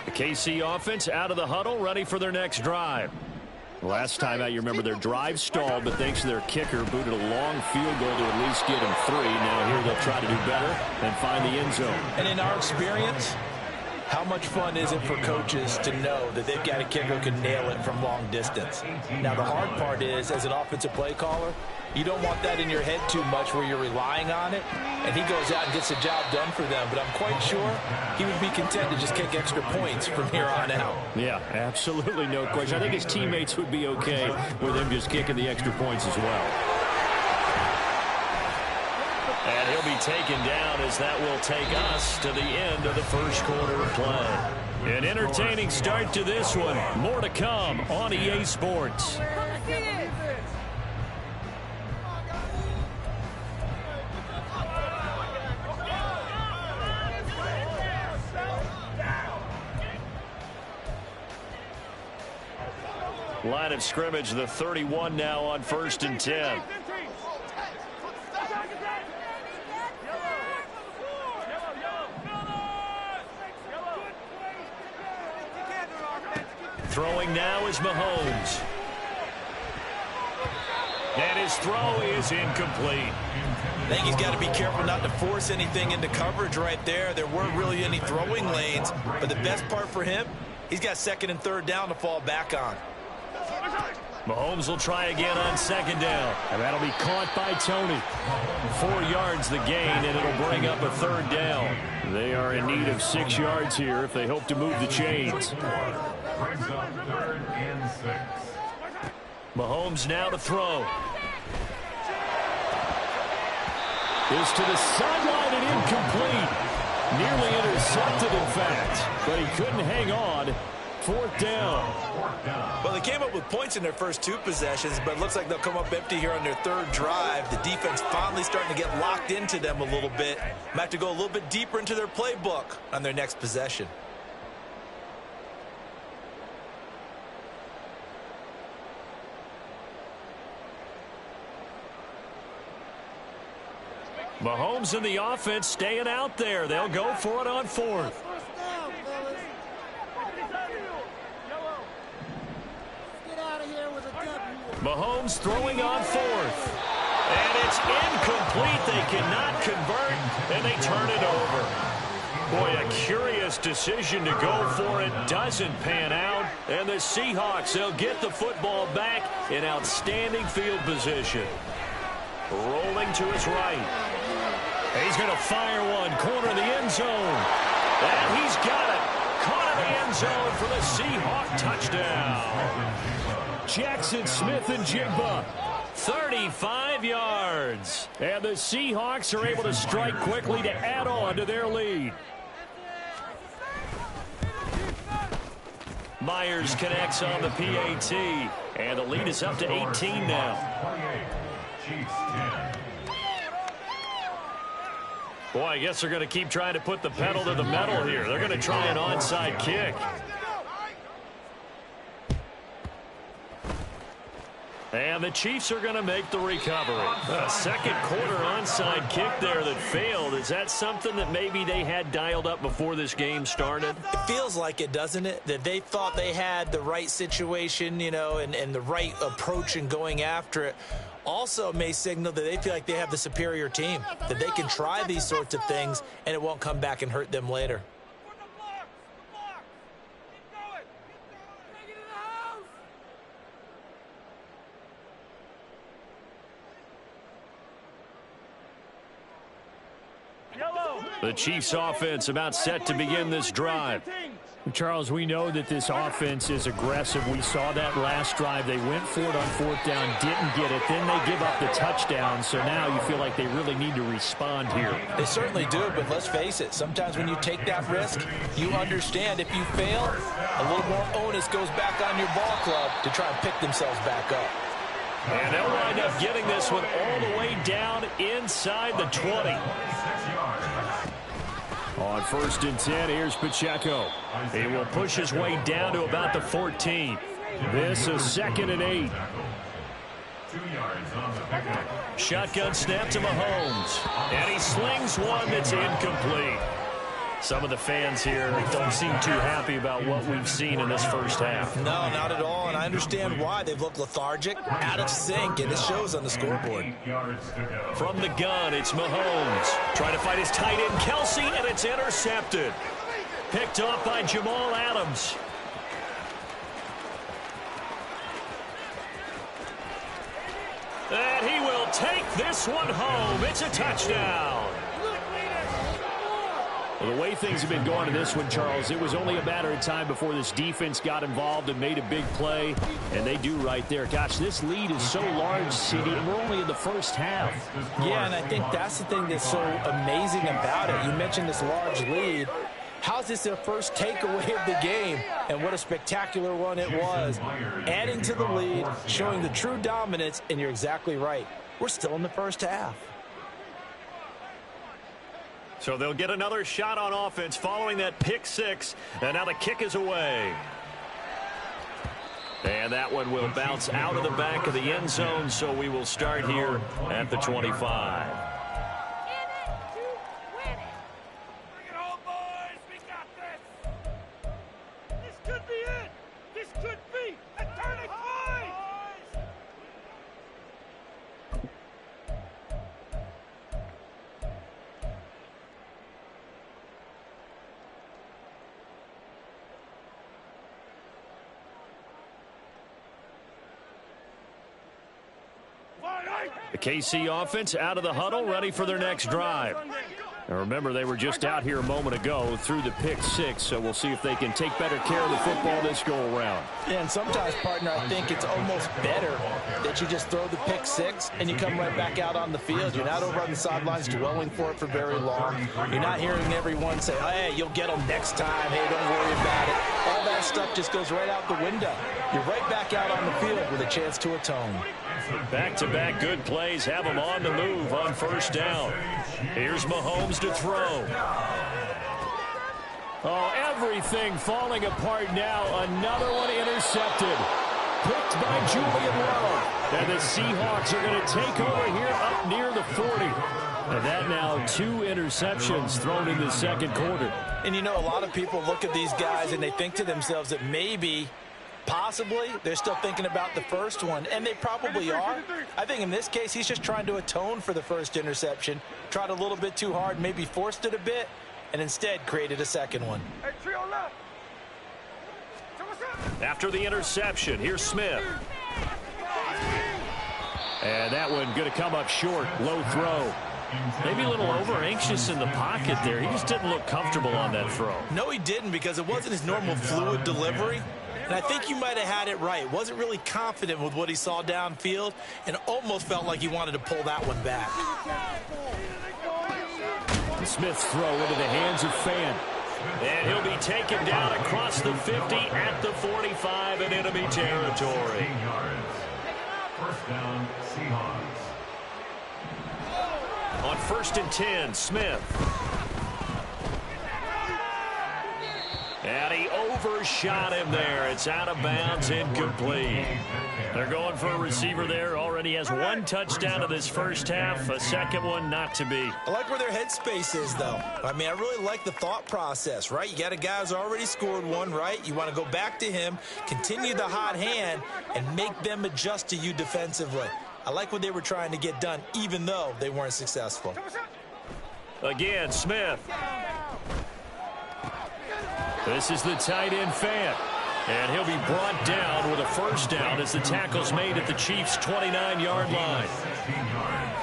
The KC offense out of the huddle, ready for their next drive. Last time out, you remember their drive stalled, but thanks to their kicker, booted a long field goal to at least get them 3. Now here they'll try to do better and find the end zone. And in our experience, how much fun is it for coaches to know that they've got a kicker who can nail it from long distance? Now, the hard part is, as an offensive play caller, you don't want that in your head too much where you're relying on it, and he goes out and gets the job done for them. But I'm quite sure he would be content to just kick extra points from here on out. Yeah, absolutely no question. I think his teammates would be okay with him just kicking the extra points as well. And he'll be taken down as that will take us to the end of the first quarter of play. An entertaining start to this one. More to come on EA Sports. Line of scrimmage, the 31 now on 1st and 10. Throwing now is Mahomes. And his throw is incomplete. I think he's got to be careful not to force anything into coverage right there. There weren't really any throwing lanes, but the best part for him, he's got 2nd and 3rd down to fall back on. Mahomes will try again on 2nd down. And that'll be caught by Tony. 4 yards the gain, and it'll bring up a 3rd down. They are in need of 6 yards here if they hope to move the chains. Brings up 3rd and 6. Mahomes now to throw. Is to the sideline and incomplete. Nearly intercepted, in fact. But he couldn't hang on 4th down. Well, they came up with points in their first 2 possessions, but it looks like they'll come up empty here on their 3rd drive. The defense finally starting to get locked into them a little bit. Might have to go a little bit deeper into their playbook on their next possession. Mahomes and the offense staying out there. They'll go for it on 4th. Mahomes throwing on 4th. And it's incomplete. They cannot convert, and they turn it over. Boy, a curious decision to go for it. Doesn't pan out. And the Seahawks, they'll get the football back in outstanding field position. Rolling to his right. He's going to fire one. Corner of the end zone. And he's got it. Caught in the end zone for the Seahawk touchdown. Jackson Smith and Jigba. 35 yards. And the Seahawks are able to strike quickly to add on to their lead. Myers connects on the PAT. And the lead is up to 18 now. Boy, I guess they're going to keep trying to put the pedal to the metal here. They're going to try an onside kick. And the Chiefs are going to make the recovery. A second quarter onside kick there that failed. Is that something that maybe they had dialed up before this game started? It feels like it, doesn't it? That they thought they had the right situation, you know, and the right approach in going after it. Also may signal that they feel like they have the superior team, that they can try these sorts of things and it won't come back and hurt them later. The Chiefs offense about set to begin this drive. Charles, we know that this offense is aggressive. We saw that last drive. They went for it on 4th down, didn't get it. Then they give up the touchdown. So now you feel like they really need to respond here. They certainly do, but let's face it. Sometimes when you take that risk, you understand if you fail, a little more onus goes back on your ball club to try and pick themselves back up. And they'll wind up getting this one all the way down inside the 20. On 1st and 10, here's Pacheco. He will push his way down to about the 14. This is 2nd and 8. Shotgun snap to Mahomes. And he slings one that's incomplete. Some of the fans here don't seem too happy about what we've seen in this first half. No, not at all, and I understand why. They've looked lethargic, out of sync, and it shows on the scoreboard. From the gun, it's Mahomes. Trying to fight his tight end, Kelsey, and it's intercepted. Picked off by Jamal Adams. And he will take this one home. It's a touchdown. Well, the way things have been going in this one, Charles, it was only a matter of time before this defense got involved and made a big play, and they do right there. Gosh, this lead is so large, CD, and we're only in the first half. Yeah, and I think that's the thing that's so amazing about it. You mentioned this large lead. How's this their first takeaway of the game? And what a spectacular one it was. Adding to the lead, showing the true dominance, and you're exactly right. We're still in the first half. So they'll get another shot on offense following that pick six. And now the kick is away. And that one will bounce out of the back of the end zone. So we will start here at the 25. The KC offense out of the huddle, ready for their next drive. Now remember, they were just out here a moment ago through the pick six, so we'll see if they can take better care of the football this go-around. Yeah, and sometimes, partner, I think it's almost better that you just throw the pick six and you come right back out on the field. You're not over on the sidelines dwelling for it for very long. You're not hearing everyone say, hey, you'll get them next time. Hey, don't worry about it. All that stuff just goes right out the window. You're right back out on the field with a chance to atone. Back-to-back good plays have them on the move on first down. Here's Mahomes to throw. Oh, everything falling apart now. Another one intercepted. Picked by Julian Love. And the Seahawks are going to take over here up near the 40. And that now 2 interceptions thrown in the second quarter. And you know, a lot of people look at these guys and they think to themselves that maybe, possibly, they're still thinking about the first one, and they probably are. I think in this case, he's just trying to atone for the first interception, tried a little bit too hard, maybe forced it a bit, and instead created a second one. After the interception, here's Smith. And that one going to come up short, low throw. Maybe a little over-anxious in the pocket there. He just didn't look comfortable on that throw. No, he didn't, because it wasn't his normal fluid delivery. And I think you might have had it right. Wasn't really confident with what he saw downfield and almost felt like he wanted to pull that one back. Smith's throw into the hands of Fan. And he'll be taken down across the 50 at the 45 in enemy territory. First down, Seahawks. On 1st and 10, Smith. And he overshot him there. It's out of bounds, incomplete. They're going for a receiver there. Already has 1 touchdown in this first half. A second one not to be. I like where their headspace is, though. I mean, I really like the thought process, right? You got a guy who's already scored one, right? You want to go back to him, continue the hot hand, and make them adjust to you defensively. I like what they were trying to get done, even though they weren't successful. Again, Smith. This is the tight end Fan. And he'll be brought down with a first down as the tackle's made at the Chiefs' 29-yard line. 16 yards.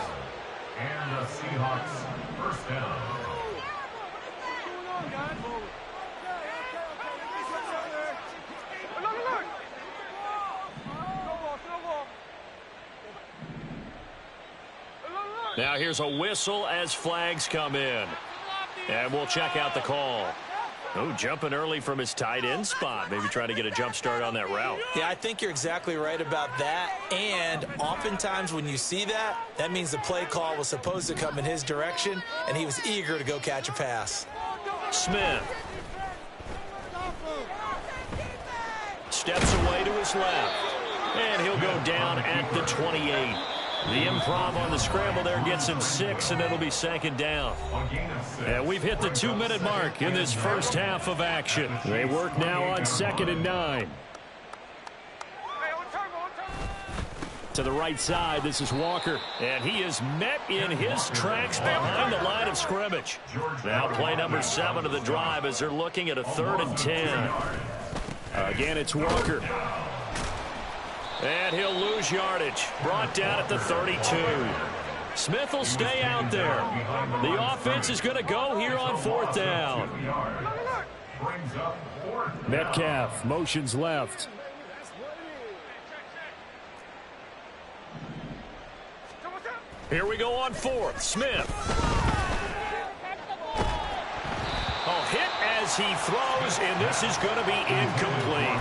And the Seahawks first down. Now here's a whistle as flags come in. And we'll check out the call. Oh, jumping early from his tight end spot. Maybe trying to get a jump start on that route. Yeah, I think you're exactly right about that. And oftentimes when you see that, that means the play call was supposed to come in his direction, and he was eager to go catch a pass. Smith. Steps away to his left. And he'll go down at the 28. The improv on the scramble there gets him 6, and it'll be second down. And we've hit the 2-minute mark in this first half of action. They work now on 2nd and 9. To the right side, this is Walker. And he is met in his tracks behind the line of scrimmage. Now play number 7 of the drive as they're looking at a 3rd and 10. Again, it's Walker. And he'll lose yardage. Brought down at the 32. Smith will stay out there. The offense is going to go here on 4th down. Metcalf motions left. Here we go on 4th. Smith. Oh, hit as he throws, and this is going to be incomplete.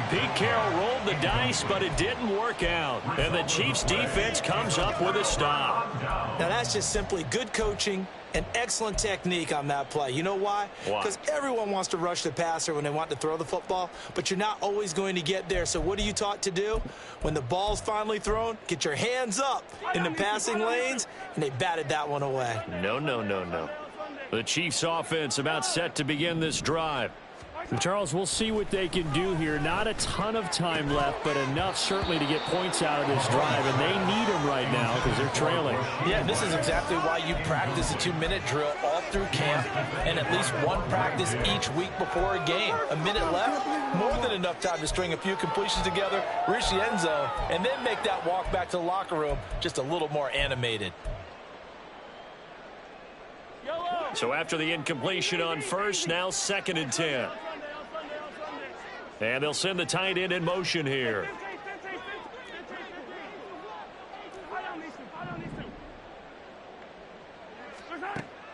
Pete Carroll rolled the dice, but it didn't work out. And the Chiefs defense comes up with a stop. Now that's just simply good coaching and excellent technique on that play. You know why? Because everyone wants to rush the passer when they want to throw the football, but you're not always going to get there. So what are you taught to do? When the ball's finally thrown, get your hands up in the passing lanes, and they batted that one away. No, no, no, no. The Chiefs offense about set to begin this drive. Charles, we'll see what they can do here. Not a ton of time left, but enough certainly to get points out of this drive, and they need them right now because they're trailing. Yeah, this is exactly why you practice a 2-minute drill all through camp and at least one practice each week before a game. A minute left, more than enough time to string a few completions together, reach the end zone, and then make that walk back to the locker room just a little more animated. Yellow! So after the incompletion on first, now 2nd and 10. And they'll send the tight end in motion here.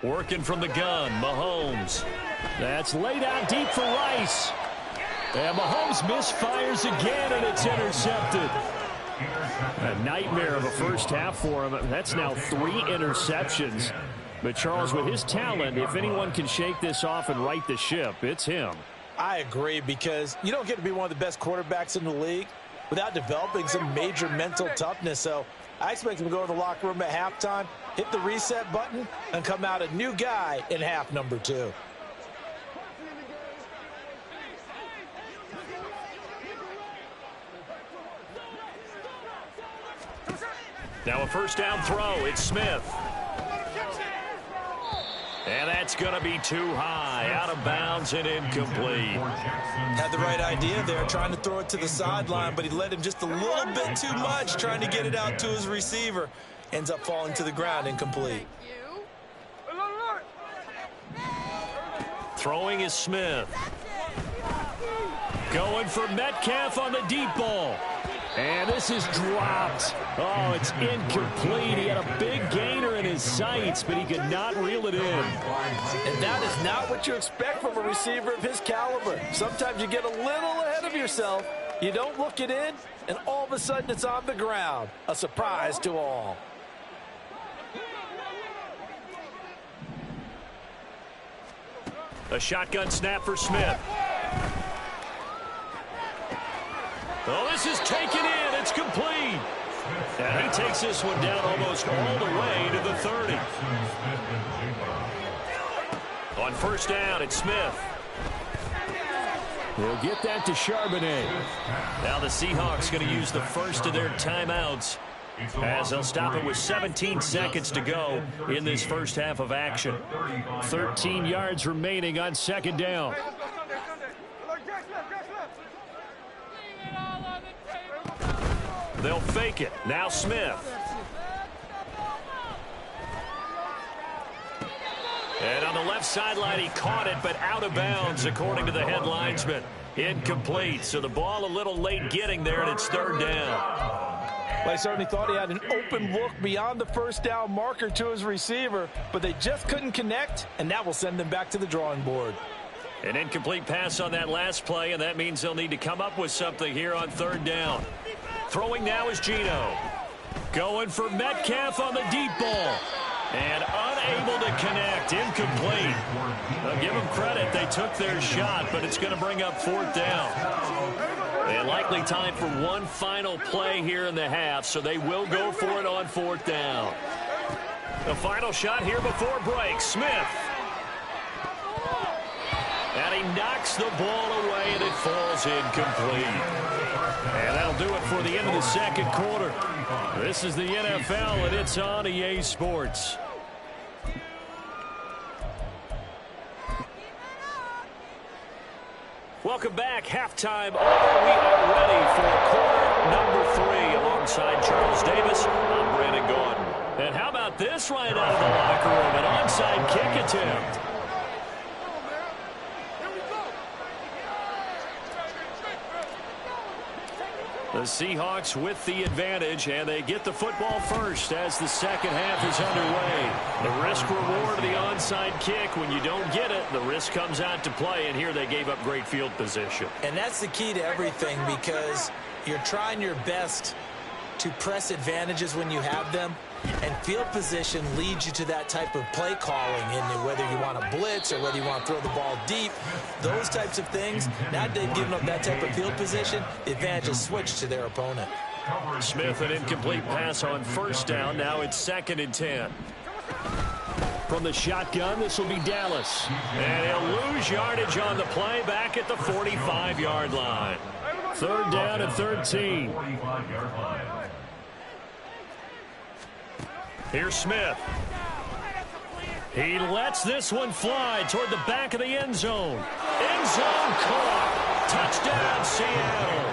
Working from the gun, Mahomes. That's laid out deep for Rice. And Mahomes misfires again, and it's intercepted. A nightmare of a first half for him. That's now 3 interceptions. But, Charles, with his talent, if anyone can shake this off and right the ship, it's him. I agree, because you don't get to be one of the best quarterbacks in the league without developing some major mental toughness. So I expect him to go to the locker room at halftime, hit the reset button, and come out a new guy in half number 2. Now a first down throw. It's Smith. And that's going to be too high. Out of bounds and incomplete. Had the right idea there, trying to throw it to the sideline, but he led him just a little bit too much, trying to get it out to his receiver. Ends up falling to the ground, incomplete. Throwing is Smith. Going for Metcalf on the deep ball. And this is dropped. Oh, it's incomplete. He had a big gainer in his sights, but he could not reel it in. And that is not what you expect from a receiver of his caliber. Sometimes you get a little ahead of yourself. You don't look it in, and all of a sudden it's on the ground. A surprise to all. A shotgun snap for Smith. Oh, this is taken in. It's complete. And he takes this one down almost all the way to the 30. On first down, it's Smith. He'll get that to Charbonnet. Now the Seahawks going to use the first of their timeouts as they'll stop it with 17 seconds to go in this first half of action. 13 yards remaining on second down. They'll fake it. Now Smith. And on the left sideline, he caught it, but out of bounds, according to the head linesman. Incomplete. So the ball a little late getting there, and it's 3rd down. Well, I certainly thought he had an open look beyond the first down marker to his receiver, but they just couldn't connect, and that will send them back to the drawing board. An incomplete pass on that last play, and that means they'll need to come up with something here on 3rd down. Throwing now is Geno. Going for Metcalf on the deep ball. And unable to connect. Incomplete. I'll give them credit. They took their shot, but it's going to bring up 4th down. And likely time for one final play here in the half, so they will go for it on 4th down. The final shot here before break. Smith. And he knocks the ball away, and it falls incomplete. And that'll do it for the end of the second quarter. This is the NFL, and it's on EA Sports. Welcome back. Halftime over. We are ready for quarter number 3. Alongside Charles Davis, I'm Brandon Gordon. And how about this right out of the locker room? An onside kick attempt. The Seahawks with the advantage, and they get the football first as the second half is underway. The risk-reward of the onside kick, when you don't get it, the risk comes out to play, and here they gave up great field position. And that's the key to everything, because you're trying your best to press advantages when you have them, and field position leads you to that type of play calling, and whether you want to blitz or whether you want to throw the ball deep, those types of things. Now they've given up that type of field position, the advantage is switched to their opponent. Smith, an incomplete pass on first down. Now it's 2nd and 10. From the shotgun, this will be Dallas. And he'll lose yardage on the play back at the 45-yard line. 3rd down and 13. Here's Smith. He lets this one fly toward the back of the end zone. End zone caught. Touchdown, Seattle.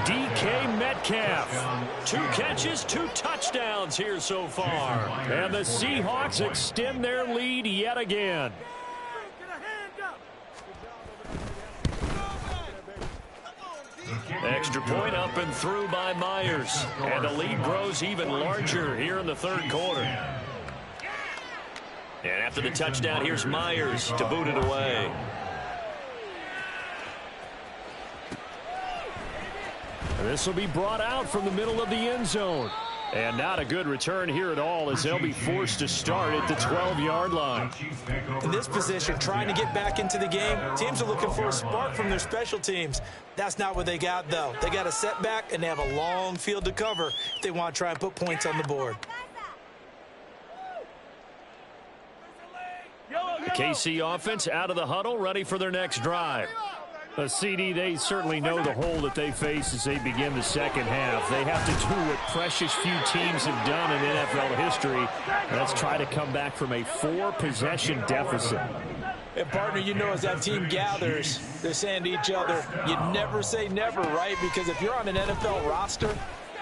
DK Metcalf Metcalf. 2 catches, 2 touchdowns here so far. And the Seahawks extend their lead yet again. Extra point up and through by Myers. And the lead grows even larger here in the third quarter. And after the touchdown, here's Myers to boot it away. This will be brought out from the middle of the end zone. And not a good return here at all as they'll be forced to start at the 12-yard line. In this position, trying to get back into the game, teams are looking for a spark from their special teams. That's not what they got, though. They got a setback, and they have a long field to cover if they want to try and put points on the board. The KC offense out of the huddle, ready for their next drive. A CD, they certainly know the hole that they face as they begin the second half. They have to do what precious few teams have done in NFL history. Let's try to come back from a 4-possession deficit. And, partner, you know as that team gathers, they're saying to each other, you never say never, right? Because if you're on an NFL roster,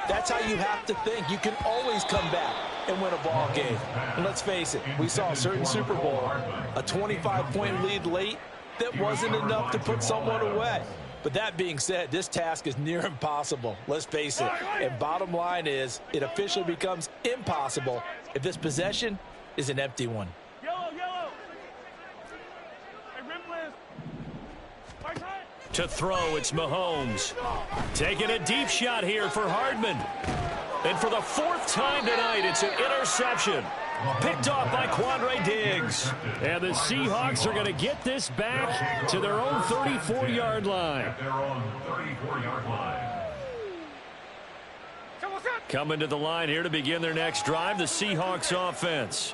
that's how you have to think. You can always come back and win a ball game. And let's face it, we saw a certain Super Bowl, a 25-point lead late, that wasn't enough to put someone away. But that being said, this task is near impossible. Let's face it. And bottom line is, it officially becomes impossible if this possession is an empty one. To throw, it's Mahomes. Taking a deep shot here for Hardman. And for the 4th time tonight, it's an interception. Picked off by Quandre Diggs. And the Seahawks are going to get this back to their own 34-yard line. Coming to the line here to begin their next drive, the Seahawks offense.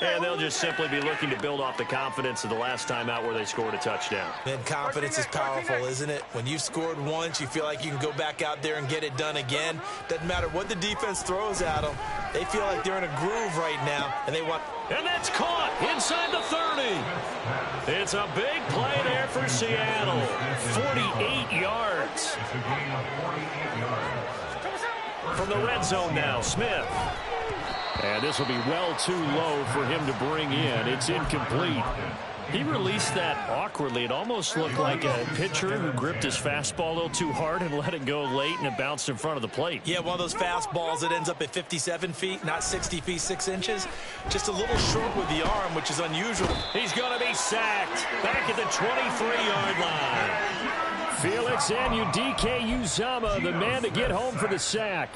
And they'll just simply be looking to build off the confidence of the last time out where they scored a touchdown. And confidence is powerful, isn't it? When you've scored once, you feel like you can go back out there and get it done again. Doesn't matter what the defense throws at them. They feel like they're in a groove right now, and they want... And that's caught inside the 30. It's a big play there for Seattle. 48 yards. From the red zone now, Smith. And this will be well too low for him to bring in. It's incomplete. He released that awkwardly. It almost looked like a pitcher who gripped his fastball a little too hard and let it go late, and it bounced in front of the plate. Yeah, one of those fastballs that ends up at 57 feet, not 60 feet, 6 inches. Just a little short with the arm, which is unusual. He's going to be sacked back at the 23-yard line. Felix Anudike-Uzomah, the man to get home for the sack.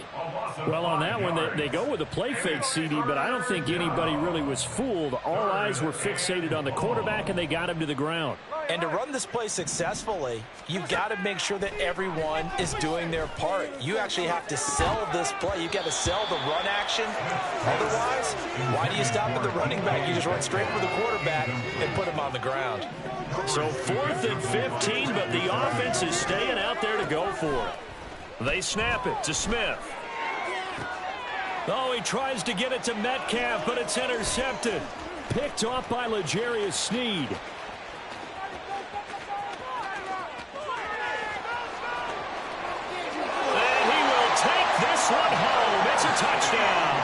Well, on that one, they go with a play fake, CD, but I don't think anybody really was fooled. All eyes were fixated on the quarterback, and they got him to the ground. And to run this play successfully, you've got to make sure that everyone is doing their part. You actually have to sell this play. You've got to sell the run action. Otherwise, why do you stop at the running back? You just run straight for the quarterback and put him on the ground. So 4th and 15, but the offense is staying out there to go for it. They snap it to Smith. Oh, he tries to get it to Metcalf, but it's intercepted. Picked off by L'Jarius Sneed. And he will take this one home. It's a touchdown.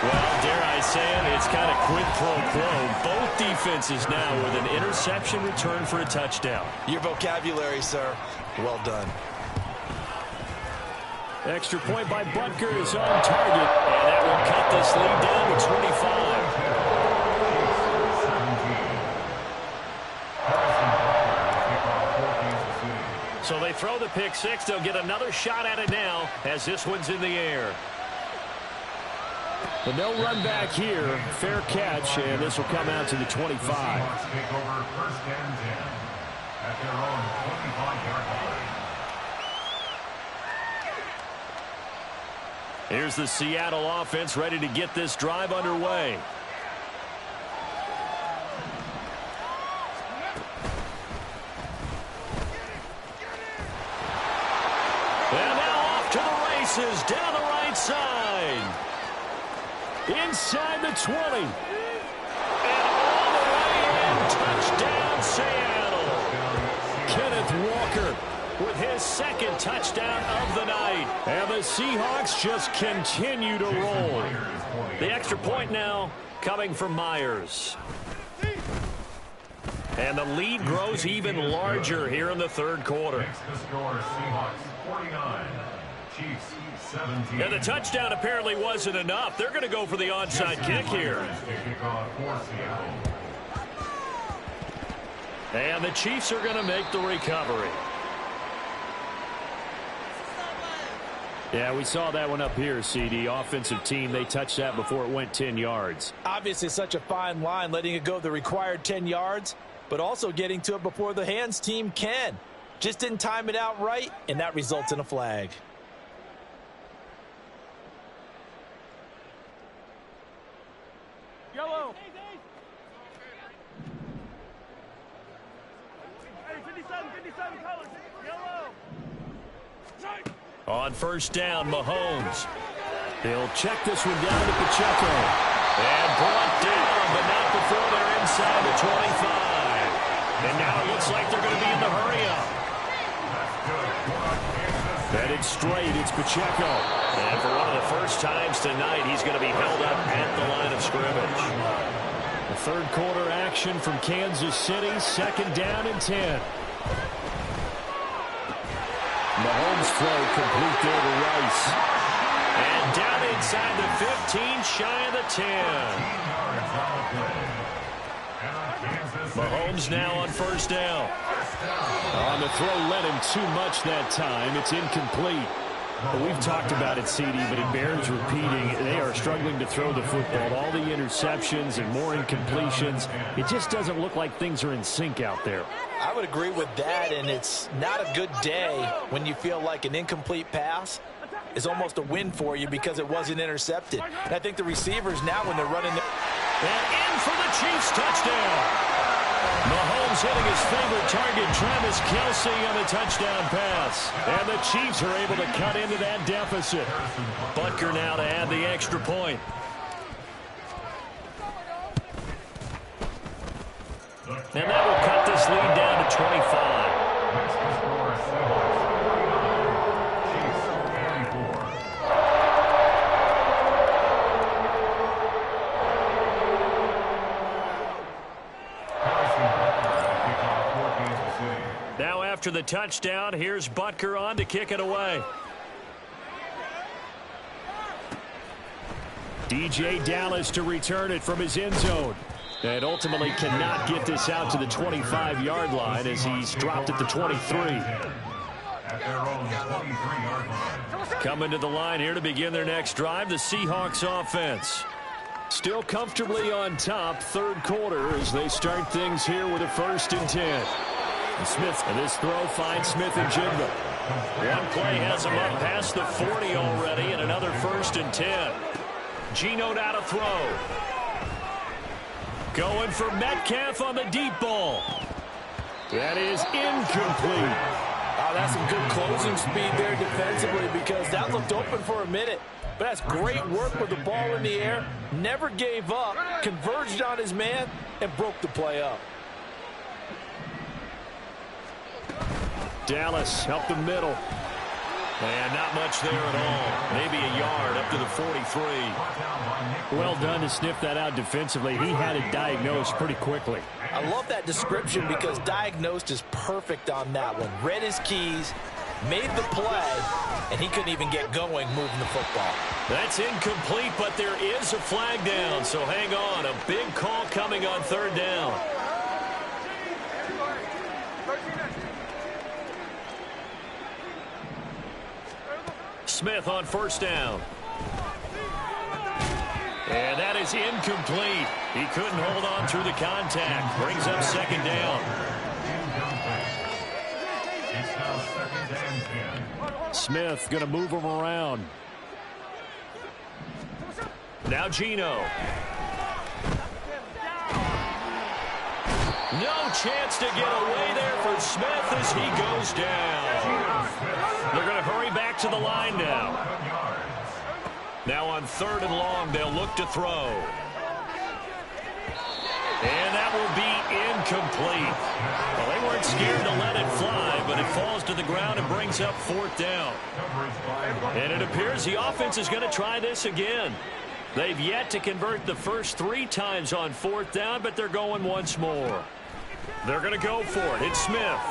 Well, dare I say it, it's kind of quid pro quo. Both defenses now with an interception return for a touchdown. Your vocabulary, sir. Well done. Extra point by Butker is on target, and that will cut this lead down to 25. So they throw the pick six. They'll get another shot at it now as this one's in the air. But no run back here. Fair catch, and this will come out to the 25. Take over 1st and 10 at their own 25-yard line. Here's the Seattle offense ready to get this drive underway. And now off to the races down the right side. Inside the 20. And all the way in. Touchdown, Seattle. Kenneth Walker with his second touchdown of the night. And the Seahawks just continue to roll. The extra point now coming from Myers. And the lead grows even larger here in the third quarter. Next to score, Seahawks 49, Chiefs 17. And the touchdown apparently wasn't enough. They're going to go for the onside kick here. And the Chiefs are going to make the recovery. Yeah, we saw that one up here, CD. Offensive team, they touched that before it went 10 yards. Obviously such a fine line, letting it go the required 10 yards, but also getting to it before the hands team can. Just didn't time it out right, and that results in a flag. Yellow. Hey, 57 colors. Yellow. On first down, Mahomes. They'll check this one down to Pacheco. And brought down, but not before they're inside the 25. And now it looks like they're going to be in the hurry-up. Headed straight, it's Pacheco. And for one of the first times tonight, he's going to be held up at the line of scrimmage. The third quarter action from Kansas City, second down and 10. Mahomes throw complete there to Rice. And down inside the 15, shy of the 10. Mahomes now on first down. On the throw, led him too much that time. It's incomplete. But we've talked about it, CD, but it bears repeating. They are struggling to throw the football. All the interceptions and more incompletions. It just doesn't look like things are in sync out there. I would agree with that, and it's not a good day when you feel like an incomplete pass is almost a win for you because it wasn't intercepted. And I think the receivers now, when they're running... And in for the Chiefs touchdown. Mahomes hitting his favorite target, Travis Kelce, on the touchdown pass. And the Chiefs are able to cut into that deficit. Butker now to add the extra point. And that will cut this lead down to 25. Now after the touchdown, here's Butker on to kick it away. DJ Dallas to return it from his end zone. And ultimately cannot get this out to the 25-yard line as he's dropped at the 23. Coming to the line here to begin their next drive, the Seahawks offense. Still comfortably on top, third quarter, as they start things here with a 1st and 10. And Smith, and this throw finds Smith and Jigba. One play has him up past the 40 already, and another 1st and 10. Geno now to throw. Going for Metcalf on the deep ball. That is incomplete. Oh, that's some good closing speed there defensively because that looked open for a minute. But that's great work with the ball in the air. Never gave up, converged on his man, and broke the play up. Dallas up the middle. And not much there at all. Maybe a yard up to the 43. Well done to sniff that out defensively. He had it diagnosed pretty quickly. I love that description because diagnosed is perfect on that one. Read his keys, made the play, and he couldn't even get going moving the football. That's incomplete, but there is a flag down, so hang on. A big call coming on third down. Smith on first down. And that is incomplete. He couldn't hold on through the contact. Brings up second down. Smith going to move him around. Now Geno. No chance to get away there for Smith as he goes down. They're going to hurry back to the line now. Now on 3rd and long, they'll look to throw. And that will be incomplete. Well, they weren't scared to let it fly, but it falls to the ground and brings up 4th down. And it appears the offense is going to try this again. They've yet to convert the first 3 times on 4th down, but they're going once more. They're going to go for it. It's Smith.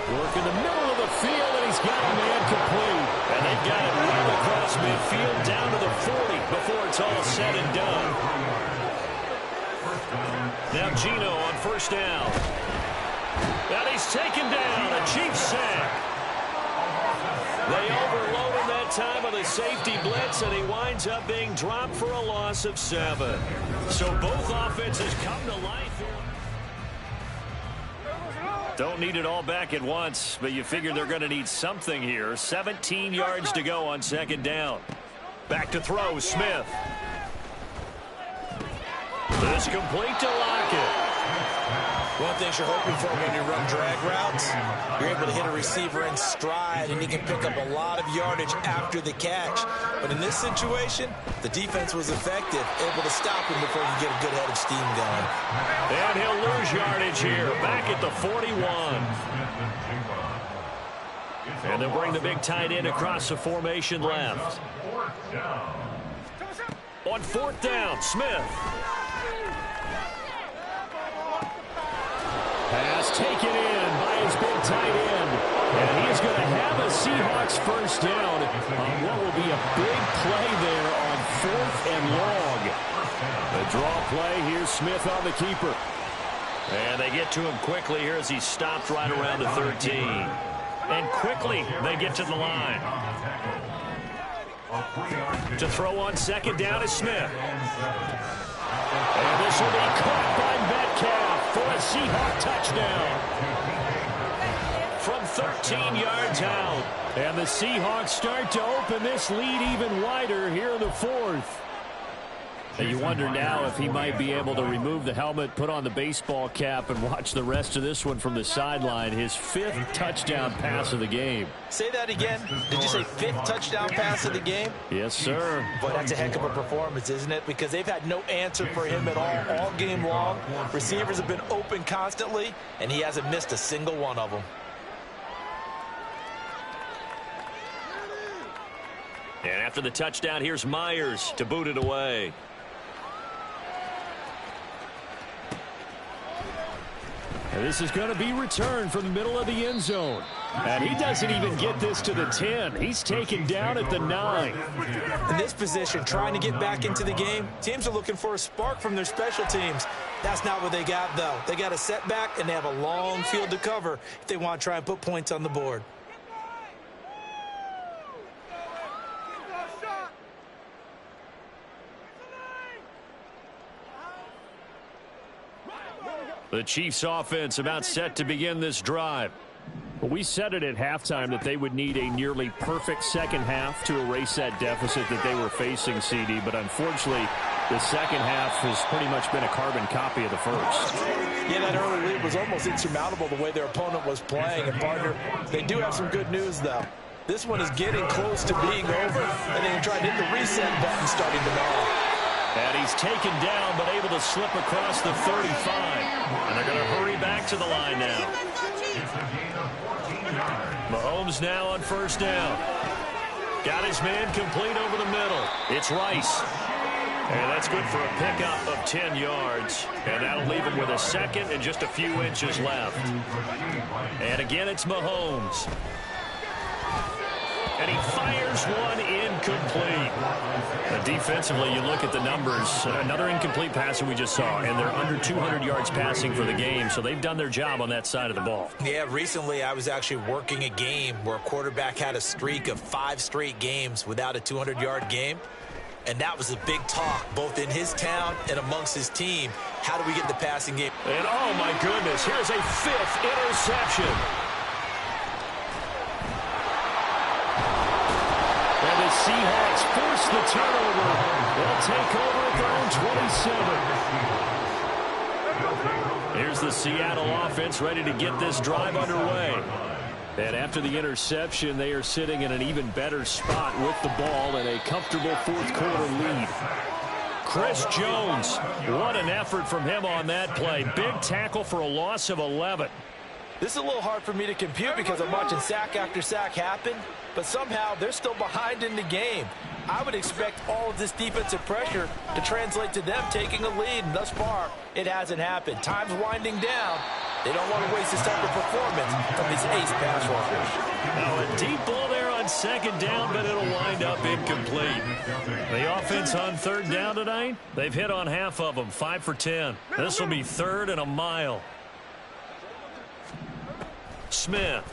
Work in the middle of the field, and he's got a man complete. And they've got it well across midfield down to the 40 before it's all said and done. Now Gino on 1st down. And he's taken down. A Chiefs sack. They overload him that time with a safety blitz, and he winds up being dropped for a loss of 7. So both offenses come to life here. Don't need it all back at once, but you figure they're going to need something here. 17 yards to go on 2nd down. Back to throw, Smith. This complete to Lockett. One of the things you're hoping for when you run drag routes, you're able to hit a receiver in stride, and he can pick up a lot of yardage after the catch. But in this situation, the defense was effective, able to stop him before you get a good head of steam going. And he'll lose yardage here, back at the 41. And they'll bring the big tight end across the formation left. On 4th down, Smith. Pass taken in by his big tight end. And he is going to have a Seahawks 1st down on what will be a big play there on 4th and long. The draw play, here's Smith on the keeper. And they get to him quickly here as he stopped right around the 13. And quickly they get to the line. To throw on 2nd down is Smith. And this will be caught by Metcalf for a Seahawk touchdown. From 13 yards out. And the Seahawks start to open this lead even wider here in the 4th. And you wonder now if he might be able to remove the helmet, put on the baseball cap, and watch the rest of this one from the sideline. His 5th touchdown pass of the game. Say that again. Did you say 5th touchdown pass of the game? Yes, sir. Boy, that's a heck of a performance, isn't it? Because they've had no answer for him at all game long. Receivers have been open constantly, and he hasn't missed a single one of them. And after the touchdown, here's Myers to boot it away. And this is going to be returned from the middle of the end zone. And he doesn't even get this to the 10. He's taken down at the 9. In this position, trying to get back into the game, teams are looking for a spark from their special teams. That's not what they got, though. They got a setback, and they have a long field to cover if they want to try and put points on the board. The Chiefs offense about set to begin this drive. Well, we said it at halftime that they would need a nearly perfect second half to erase that deficit that they were facing, CD. But unfortunately, the second half has pretty much been a carbon copy of the first. Yeah, that early lead was almost insurmountable the way their opponent was playing. And, partner, they do have some good news, though. This one is getting close to being over, and they can try to hit the reset button starting tomorrow. And he's taken down, but able to slip across the 35. And they're going to hurry back to the line now. Mahomes now on 1st down. Got his man complete over the middle. It's Rice. And that's good for a pickup of 10 yards. And that'll leave him with a second and just a few inches left. And again, it's Mahomes. And he fires one incomplete. Defensively, you look at the numbers. Another incomplete pass that we just saw, and they're under 200 yards passing for the game, so they've done their job on that side of the ball. Yeah, recently I was actually working a game where a quarterback had a streak of 5 straight games without a 200-yard game, and that was a big talk, both in his town and amongst his team. How do we get the passing game? And, oh, my goodness, here's a 5th interception. And the Seahawks force the turnover. They'll take over at their own 27. Here's the Seattle offense ready to get this drive underway. And after the interception, they are sitting in an even better spot with the ball and a comfortable 4th quarter lead. Chris Jones. What an effort from him on that play. Big tackle for a loss of 11. This is a little hard for me to compute because I'm watching sack after sack happen, but somehow they're still behind in the game. I would expect all of this defensive pressure to translate to them taking a lead, and thus far, it hasn't happened. Time's winding down. They don't want to waste this type of performance from these ace pass rushers. Now a deep ball there on second down, but it'll wind up incomplete. The offense on third down tonight, they've hit on half of them, 5 for 10. This will be third and a mile. Smith.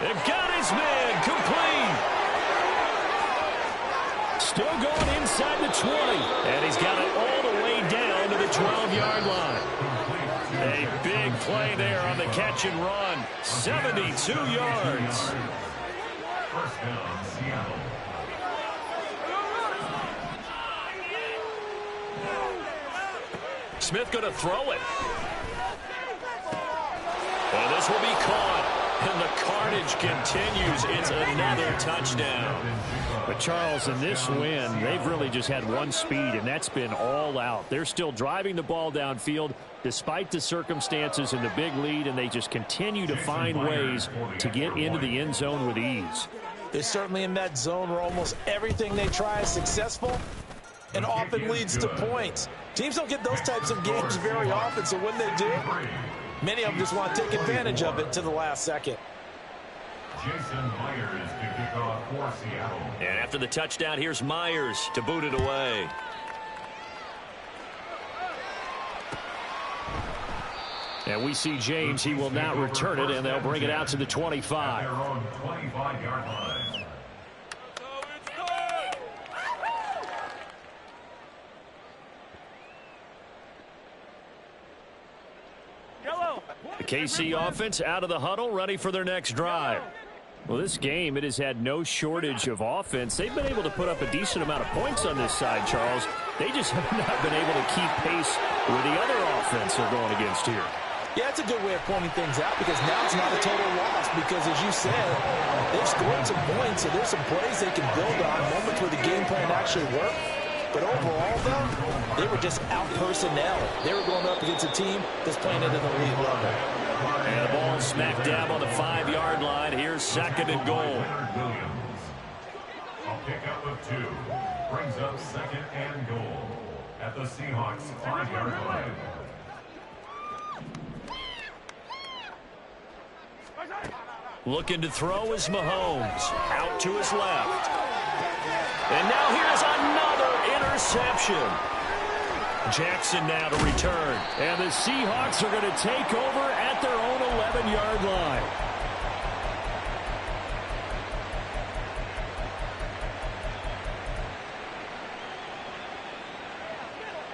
They've got his man complete. Still going inside the 20. And he's got it all the way down to the 12-yard line. A big play there on the catch and run. 72 yards. First down, Seattle. Smith going to throw it. And this will be caught. And the carnage continues. It's another touchdown. But, Charles, in this win, they've really just had one speed, and that's been all out. They're still driving the ball downfield despite the circumstances and the big lead, and they just continue to find ways to get into the end zone with ease. They're certainly in that zone where almost everything they try is successful and often leads to points. Teams don't get those types of games very often, so when they do, many of them just want to take advantage of it to the last second. Jason Myers to kick off for Seattle. And after the touchdown, here's Myers to boot it away. And we see James. He will not return it, and they'll bring it out to the 25. Their own 25-yard line. The KC offense out of the huddle, ready for their next drive. Well, this game, it has had no shortage of offense. They've been able to put up a decent amount of points on this side, Charles. They just have not been able to keep pace with the other offense they're going against here. Yeah, it's a good way of pointing things out because now it's not a total loss because, as you said, they've scored some points, so there's some plays they can build on, moments where the game plan actually worked. But overall, though, they were just out-personnel. They were going up against a team that's playing at an elite level. And the ball smack dab on the 5-yard line. Here's second and goal. A pickup of 2 brings up second and goal at the Seahawks 5-yard line. Looking to throw is Mahomes. Out to his left. And now here's another interception. Jackson now to return. And the Seahawks are going to take over at their own 11-yard line.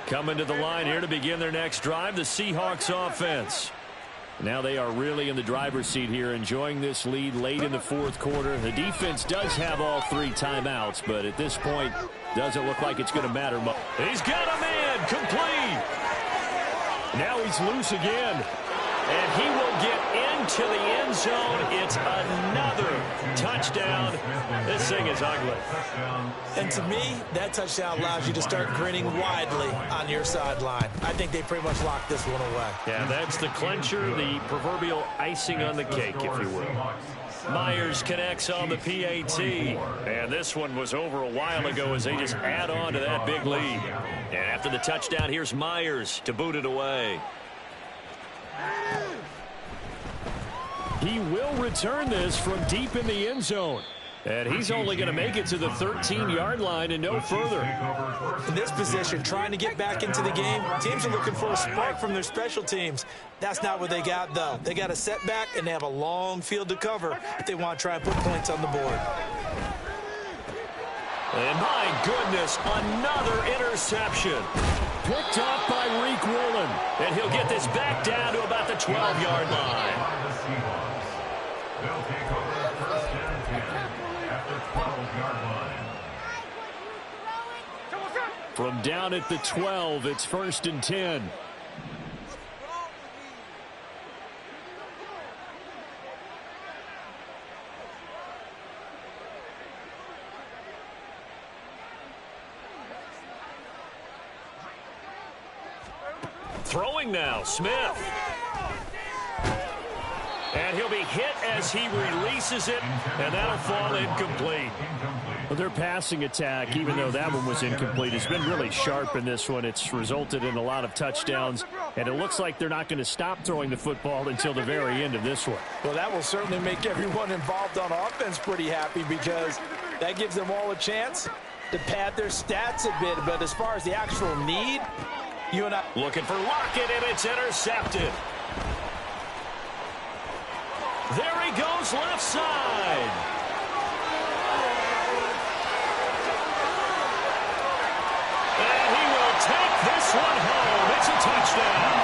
Coming to the line here to begin their next drive, the Seahawks offense. Now they are really in the driver's seat here, enjoying this lead late in the fourth quarter. The defense does have all 3 timeouts, but at this point, doesn't look like it's going to matter much. He's got a man complete. Now he's loose again. And he will get into the end zone. It's another touchdown. This thing is ugly. And to me, that touchdown allows you to start grinning widely on your sideline. I think they pretty much locked this one away. Yeah, that's the clincher, the proverbial icing on the cake, if you will. Myers connects on the PAT. And this one was over a while ago as they just add on to that big lead. And after the touchdown, here's Myers to boot it away. He will return this from deep in the end zone. And he's only going to make it to the 13-yard line and no further. In this position, trying to get back into the game, teams are looking for a spark from their special teams. That's not what they got, though. They got a setback, and they have a long field to cover if they want to try and put points on the board. And my goodness, another interception. Picked up by Reek Woolen. And he'll get this back down to about the 12-yard line. They'll take over first and 10 at the 12-yard line. From down at the 12, it's first and 10. Throwing now, Smith. And he'll be hit as he releases it, and that'll fall incomplete. Well, their passing attack, even though that one was incomplete, has been really sharp in this one. It's resulted in a lot of touchdowns, and it looks like they're not going to stop throwing the football until the very end of this one. Well, that will certainly make everyone involved on offense pretty happy because that gives them all a chance to pad their stats a bit. But as far as the actual need, you and I... Looking for Lockett, and it's intercepted. There he goes, left side. And he will take this one home. It's a touchdown.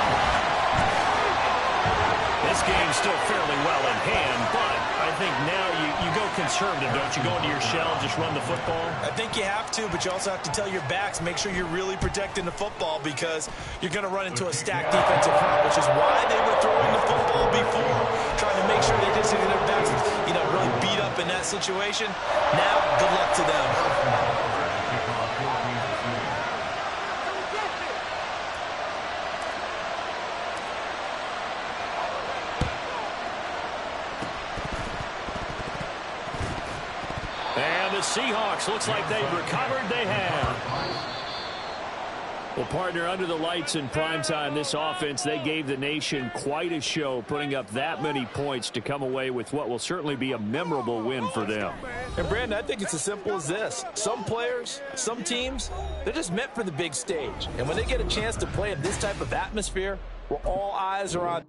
This game's still fairly well in hand, but I think now you go conservative, don't you? Go into your shell and just run the football? I think you have to, but you also have to tell your backs, make sure you're really protecting the football because you're going to run into a stacked defensive front, which is why they were throwing the football before, trying to make sure they didn't get their backs, really beat up in that situation. Now, good luck to them. And the Seahawks, looks like they've recovered. They have. Well, partner, under the lights in primetime, this offense, they gave the nation quite a show, putting up that many points to come away with what will certainly be a memorable win for them. And, Brandon, I think it's as simple as this. Some players, some teams, they're just meant for the big stage. And when they get a chance to play in this type of atmosphere where all eyes are on